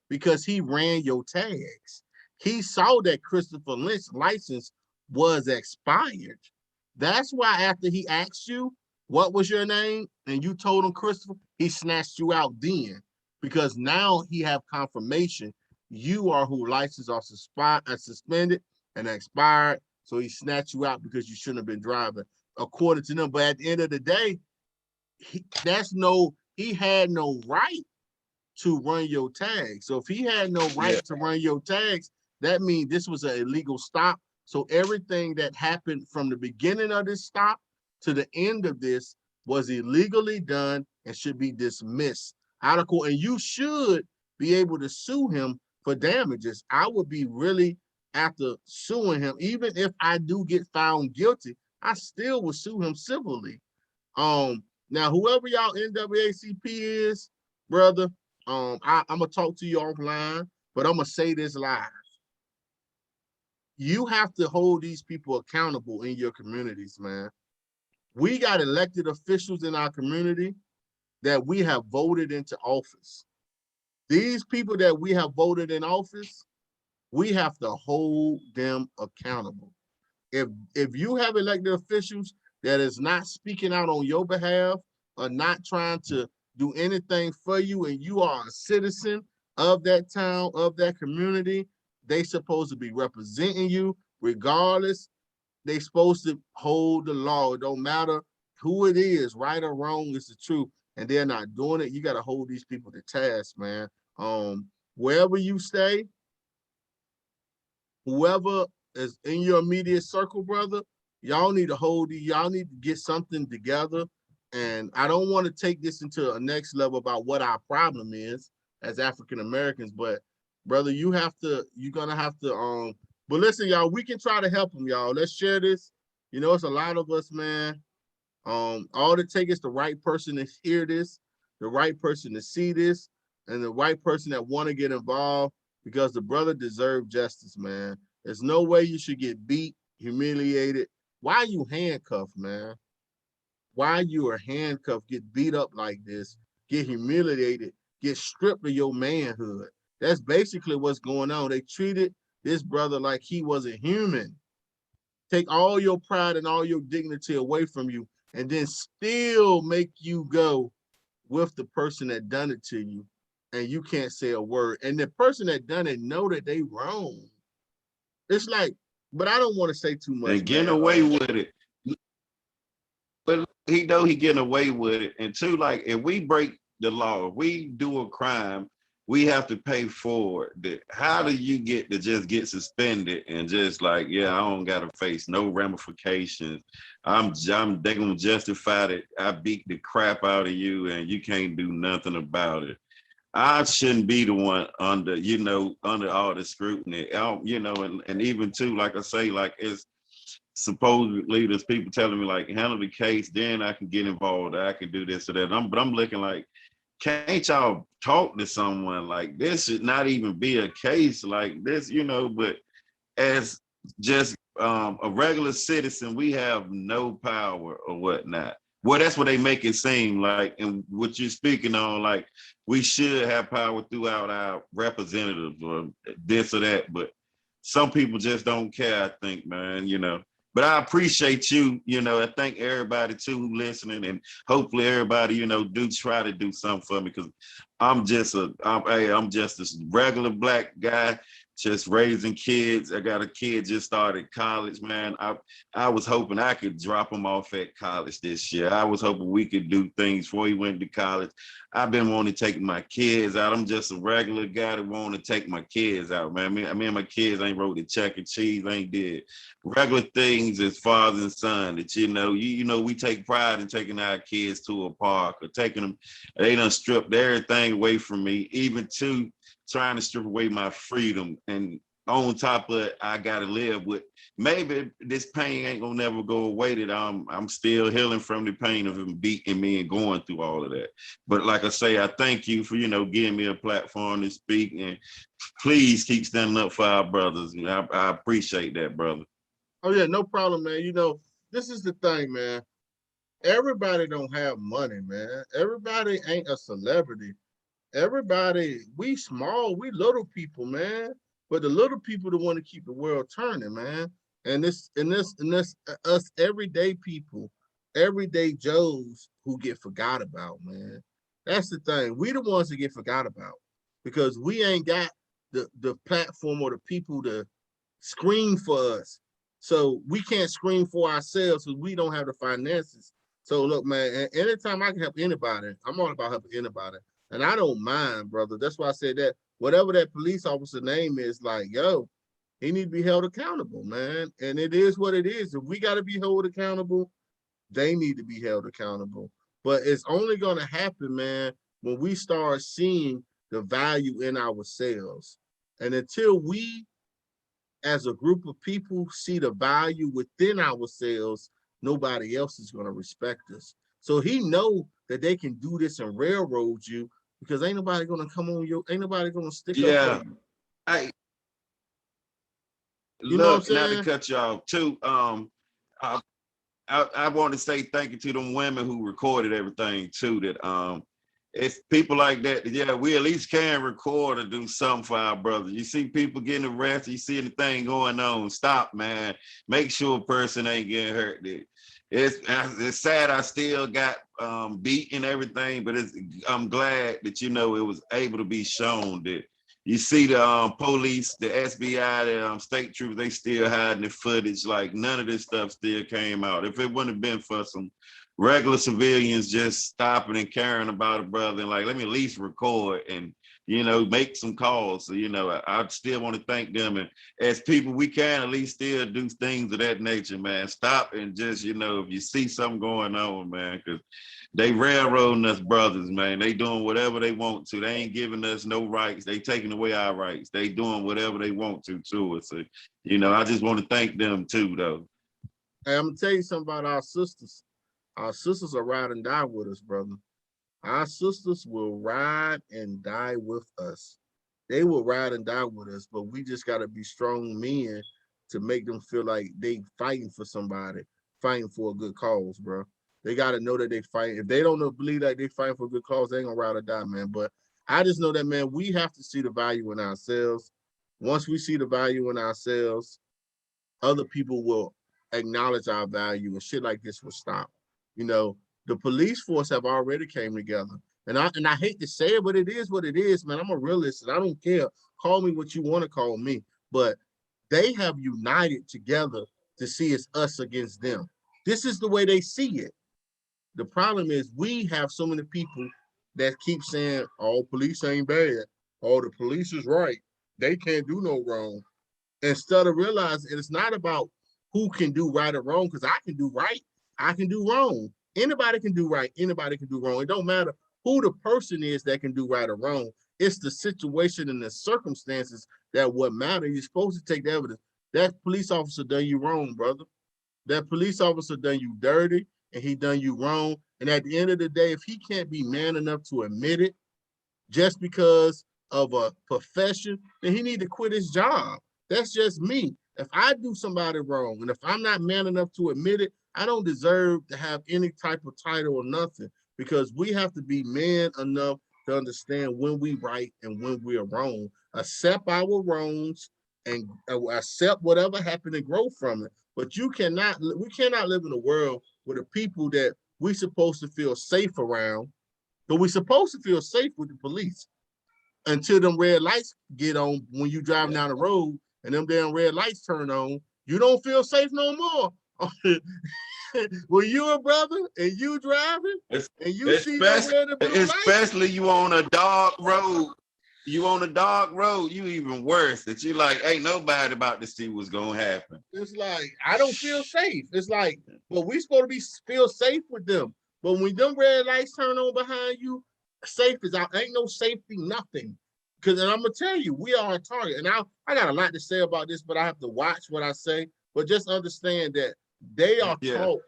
A: because he ran your tags. He saw that Christopher Lynch license was expired. That's why after he asked you, what was your name, and you told him Christopher, he snatched you out then, because now he have confirmation you are who license are suspended and expired. So he snatched you out because you shouldn't have been driving, according to them. But at the end of the day, he had no right to run your tags. So if he had no right to run your tags, that means this was an illegal stop. So everything that happened from the beginning of this stop to the end of this was illegally done and should be dismissed out of court. And you should be able to sue him for damages. I would be really after suing him. Even if I do get found guilty, I still would sue him civilly. Now, whoever y'all NAACP is, brother, I'm gonna talk to you offline, but I'm gonna say this live. You have to hold these people accountable in your communities, man. We got elected officials in our community that we have voted into office. These people that we have voted in office, we have to hold them accountable. If you have elected officials that is not speaking out on your behalf or not trying to do anything for you, and you are a citizen of that town, of that community, they supposed to be representing you regardless. They supposed to hold the law. It don't matter who it is, right or wrong, is the truth. And they're not doing it. You got to hold these people to task, man. Wherever you stay, whoever is in your immediate circle, brother, y'all need to get something together. And I don't want to take this into a next level about what our problem is as African Americans, but brother, you're gonna have to but listen, y'all, we can try to help them, y'all. Let's share this. You know, it's a lot of us, man. All it takes is the right person to hear this, the right person to see this, and the right person that want to get involved, because the brother deserves justice, man. There's no way you should get beat, humiliated. Why are you handcuffed, man? Why you are handcuffed, get beat up like this, get humiliated, get stripped of your manhood? That's basically what's going on. They treated this brother like he wasn't human. Take all your pride and all your dignity away from you, and then still make you go with the person that done it to you, and you can't say a word. And the person that done it know that they wrong. It's like, but I don't want to say too much.
B: And getting away with it. But he know he getting away with it. And two, like, if we break the law. If we do a crime, we have to pay for it. How do you get to just get suspended and just like, yeah, I don't gotta face no ramifications. They gonna justify that I beat the crap out of you and you can't do nothing about it. I shouldn't be the one under, under all the scrutiny. And even too, like I say, like it's supposedly there's people telling me like handle the case, then I can get involved. I can do this or that. But I'm looking like, can't y'all talk to someone? Like this should not even be a case like this, but as just a regular citizen, we have no power or whatnot. Well, that's what they make it seem like, and what you're speaking on, like we should have power throughout our representatives or this or that, but some people just don't care, I think, man, But I appreciate you, I thank everybody too who listening, and hopefully everybody, do try to do something for me, because I'm just this regular black guy just raising kids. I got a kid just started college, man. I was hoping I could drop him off at college this year. I was hoping we could do things before he went to college. I've been wanting to take my kids out. I'm just a regular guy that want to take my kids out, man. I mean, my kids ain't wrote the check and cheese, ain't did regular things as father and son that, we take pride in taking our kids to a park or taking them. They done stripped everything away from me, even to trying to strip away my freedom. And on top of it, I got to live with, maybe this pain ain't gonna never go away, that I'm still healing from the pain of him beating me and going through all of that. But like I say, I thank you for, giving me a platform to speak, and please keep standing up for our brothers. I appreciate that, brother.
A: Oh yeah, no problem, man. This is the thing, man. Everybody don't have money, man. Everybody ain't a celebrity. Everybody, we small, we little people, man. But the little people the want to keep the world turning, man. And this us everyday people, everyday Joes who get forgot about, man. That's the thing. We the ones that get forgot about, because we ain't got the platform or the people to scream for us. So we can't scream for ourselves because we don't have the finances. So look, man, anytime I can help anybody, I'm all about helping anybody. And I don't mind, brother. That's why I said that whatever that police officer name is, like, yo, he need to be held accountable, man. And it is what it is. If we got to be held accountable, they need to be held accountable. But it's only going to happen, man, when we start seeing the value in ourselves. And until we, as a group of people, see the value within ourselves, nobody else is going to respect us. So he know that they can do this and railroad you, because ain't nobody gonna come on you, ain't nobody gonna stick up for you.
B: Look, not to cut you off too. I want to say thank you to them women who recorded everything too. That it's people like that. Yeah, we at least can record or do something for our brothers. You see people getting arrested, you see anything going on, stop, man. Make sure a person ain't getting hurt. It's sad I still got beat and everything, but I'm glad that it was able to be shown that you see the police, the SBI, the state troopers, they still hiding the footage. Like none of this stuff still came out. If it wouldn't have been for some regular civilians just stopping and caring about a brother and like, let me at least record and make some calls. So, I still want to thank them. And as people, we can at least still do things of that nature, man. Stop and just, if you see something going on, man, because they railroading us brothers, man. They doing whatever they want to. They ain't giving us no rights. They taking away our rights. They doing whatever they want to us. So, I just want to thank them too, though.
A: Hey, I'm gonna tell you something about our sisters. Our sisters are ride and die with us, brother. Our sisters will ride and die with us. They will ride and die with us, but we just got to be strong men to make them feel like they fighting for somebody, fighting for a good cause, bro. They got to know that they fight. If they don't believe that they fighting for a good cause, they ain't gonna ride or die, man. But I just know that, man, we have to see the value in ourselves. Once we see the value in ourselves, other people will acknowledge our value and shit like this will stop. The police force have already came together. And I hate to say it, but it is what it is, man. I'm a realist and I don't care. Call me what you want to call me. But they have united together to see it's us against them. This is the way they see it. The problem is we have so many people that keep saying, "Oh, police ain't bad. Oh, the police is right. They can't do no wrong." Instead of realizing it's not about who can do right or wrong, because I can do right, I can do wrong. Anybody can do right, anybody can do wrong. It don't matter who the person is that can do right or wrong. It's the situation and the circumstances that what matter. You're supposed to take the evidence. That police officer done you wrong, brother. That police officer done you dirty and he done you wrong. And at the end of the day, if he can't be man enough to admit it just because of a profession, then he need to quit his job. That's just me. If I do somebody wrong and if I'm not man enough to admit it, I don't deserve to have any type of title or nothing, because we have to be man enough to understand when we right and when we are wrong, accept our wrongs and accept whatever happened and grow from it. But we cannot live in a world where the people that we supposed to feel safe around, but we're supposed to feel safe with the police until them red lights get on when you driving down the road and them damn red lights turn on. You don't feel safe no more. When you a brother and you driving and you see them red and blue lights.
B: Especially you on a dark road. You on a dark road, you even worse. That you like, ain't nobody about to see what's gonna happen.
A: It's like, I don't feel safe. It's like, but we supposed to feel safe with them. But when them red lights turn on behind you, safe is out. Ain't no safety, nothing. Because, and I'm gonna tell you, we are a target. And I got a lot to say about this, but I have to watch what I say. But just understand that they are taught.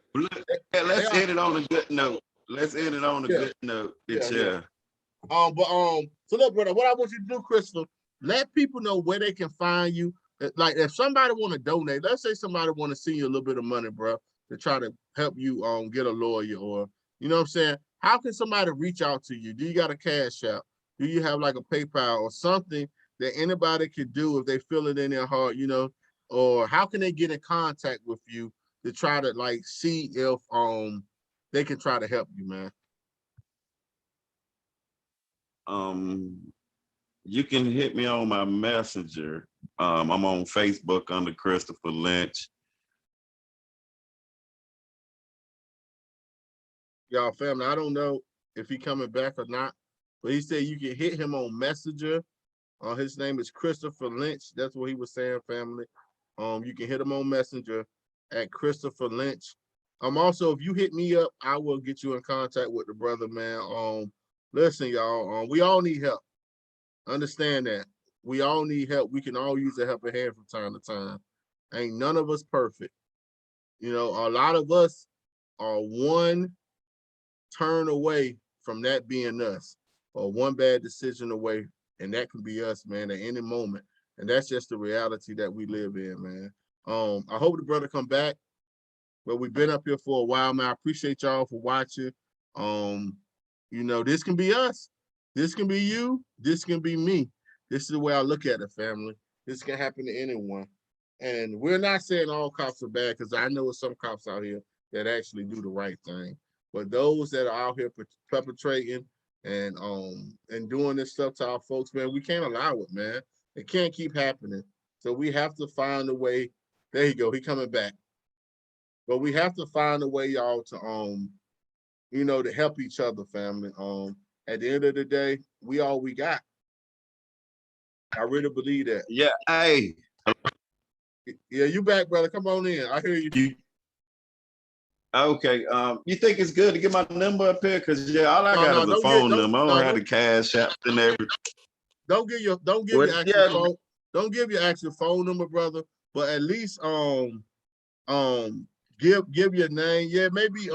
B: Let's end it on a good note. Let's end it on a good note.
A: So look, brother, what I want you to do, Crystal, let people know where they can find you. Like if somebody want to donate, let's say somebody want to send you a little bit of money, bro, to try to help you get a lawyer, or you know what I'm saying? How can somebody reach out to you? Do you got a Cash App? Do you have like a PayPal or something that anybody could do if they feel it in their heart, you know? Or how can they get in contact with you to try to like see if they can try to help you, man?
B: You can hit me on my messenger. I'm on Facebook under Christopher Lynch.
A: Y'all, family, I don't know if he coming back or not, but he said you can hit him on Messenger. His name is Christopher Lynch. That's what he was saying, family. You can hit him on Messenger at Christopher Lynch. Also, if you hit me up, I will get you in contact with the brother, man. Listen, y'all, we all need help. Understand that. We all need help. We can all use a helping hand from time to time. Ain't none of us perfect. You know, a lot of us are one turn away from that being us, or one bad decision away, and that can be us, man, at any moment. And that's just the reality that we live in, man. I hope the brother come back, but we've been up here for a while, man. I appreciate y'all for watching. You know, this can be us. This can be you. This can be me. This is the way I look at it, family. This can happen to anyone. And we're not saying all cops are bad, because I know some cops out here that actually do the right thing. But those that are out here perpetrating and doing this stuff to our folks, man, we can't allow it, man. It can't keep happening. So we have to find a way. There you go. He coming back. But we have to find a way, y'all, to you know, to help each other, family. At the end of the day, we all we got. I really believe that.
B: Yeah, hey.
A: Yeah, you back, brother. Come on in. I hear you.
B: Okay. You think it's good to get my number up here? Because all I got is a phone number. I don't have the Cash App and everything.
A: Don't give your actual phone. Don't give your actual phone number, brother. But at least give your name. Yeah, maybe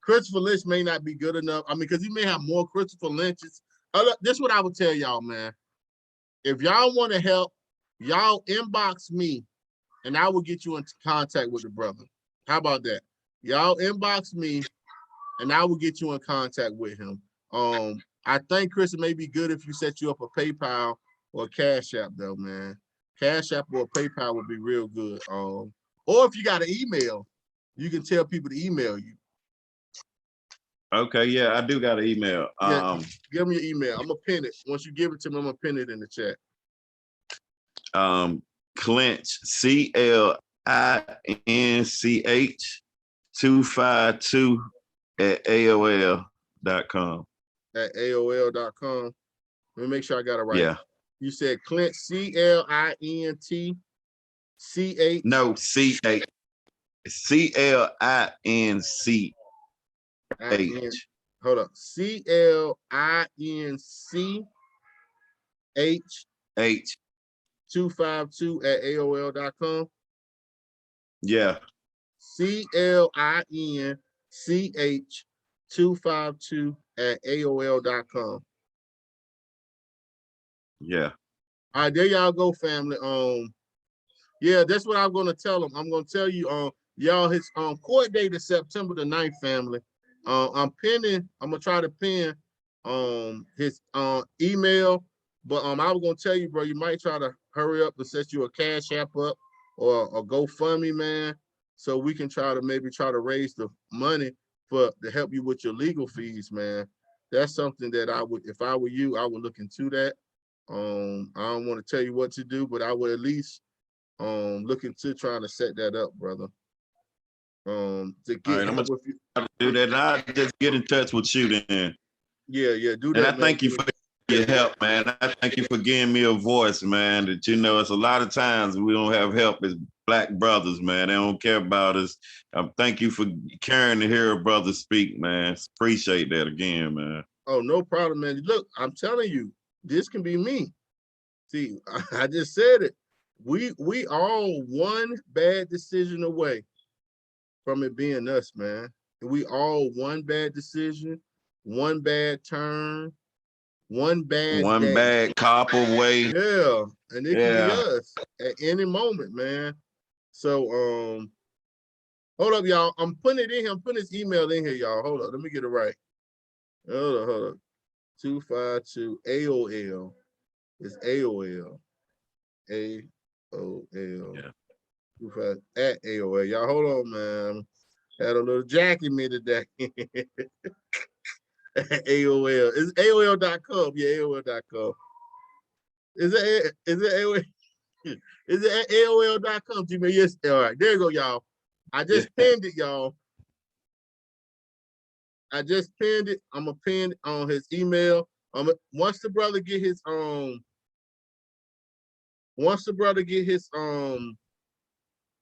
A: Christopher Lynch may not be good enough. I mean, because you may have more Christopher Lynches. This is what I would tell y'all, man. If y'all want to help, y'all inbox me and I will get you in contact with the brother. How about that? Y'all inbox me and I will get you in contact with him. I think, Chris, it may be good if you set you up a PayPal or a Cash App, though, man. Cash App or PayPal would be real good. Or if you got an email, you can tell people to email you.
B: Okay, yeah, I do got an email.
A: Yeah, give me your email. I'm gonna pin it. Once you give it to me, I'm gonna pin it in the chat.
B: Clinch, CLINCH 252 at AOL.com.
A: At AOL.com. Let me make sure I got it right.
B: Yeah.
A: You said Clint, CLINT CH.
B: No, CH. CLINCH.
A: Hold up. CLINCH
B: H.
A: 252 at AOL.com.
B: Yeah.
A: CLINCH 252 at AOL.com.
B: Yeah.
A: All right, there y'all go, family. Yeah, that's what I'm gonna tell them. I'm gonna tell you, y'all, his court date is September the 9th, family. I'm gonna try to pin his email, but I was gonna tell you, bro, you might try to hurry up and set you a Cash App up or a GoFundMe, man, so we can maybe try to raise the money to help you with your legal fees, man. That's something that I would, if I were you, I would look into that. I don't want to tell you what to do, but I would at least look into trying to set that up, brother. To get help with you.
B: Do that, and I'll just get in touch with you then.
A: Yeah, do that.
B: And I thank you for your help, man. I thank you for giving me a voice, man. That it's a lot of times we don't have help as Black brothers, man. They don't care about us. Thank you for caring to hear a brother speak, man. Appreciate that again, man.
A: Oh, no problem, man. Look, I'm telling you, this can be me. See, I just said it. We all one bad decision away from it being us, man. We all one bad decision, one bad turn, one bad
B: cop away.
A: Yeah, and it can be us at any moment, man. So hold up, y'all. I'm putting it in here. I'm putting his email in here, y'all. Hold up, let me get it right. Hold up. 252 AOL. It's AOL. AOL.
B: Yeah.
A: At AOL. Y'all hold on, man. Had a little jack in me today. AOL. It's AOL.com. Yeah, AOL.com. Is it AOL? Is it at AOL.com? Yes. All right. There you go, y'all. I just pinned it, y'all. I just pinned it. I'm gonna pin on his email. Once the brother get his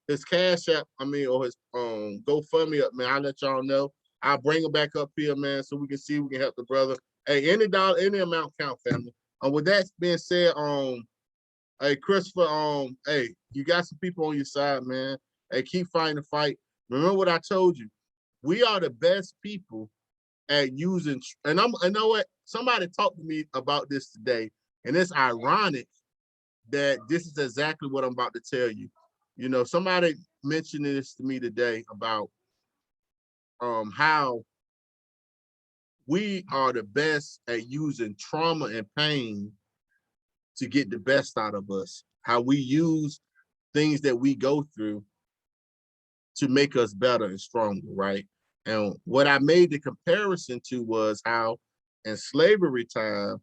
A: his Cash App, or his GoFundMe up, man, I'll let y'all know. I'll bring him back up here, man, so we can see if we can help the brother. Hey, any dollar, any amount count, family. With that being said, hey, Christopher, hey, you got some people on your side, man. Hey, keep fighting the fight. Remember what I told you. We are the best people at using, and I know what, somebody talked to me about this today, and it's ironic that this is exactly what I'm about to tell you. You know, somebody mentioned this to me today about how we are the best at using trauma and pain to get the best out of us. How we use things that we go through to make us better and stronger, right? And what I made the comparison to was how in slavery time,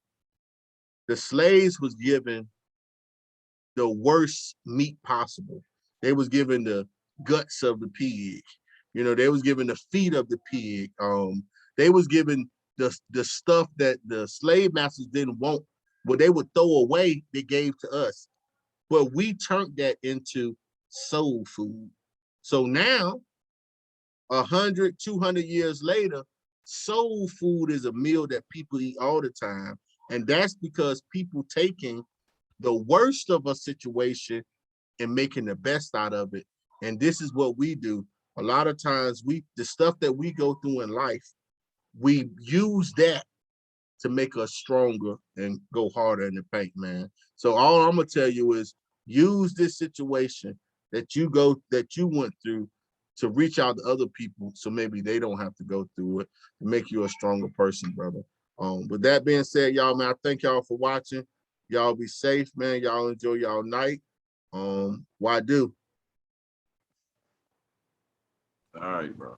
A: the slaves was given the worst meat possible. They was given the guts of the pig. You know, they was given the feet of the pig. They was given the stuff that the slave masters didn't want, what they would throw away, they gave to us. But we turned that into soul food. So now, 100, 200 years later, soul food is a meal that people eat all the time. And that's because people taking the worst of a situation and making the best out of it. And this is what we do. A lot of times the stuff that we go through in life, we use that to make us stronger and go harder in the paint, man. So all I'm gonna tell you is use this situation that you went through to reach out to other people so maybe they don't have to go through it, to make you a stronger person, brother. With that being said, y'all, man, I thank y'all for watching. Y'all be safe, man. Y'all enjoy y'all night. Why do?
B: All right, bro.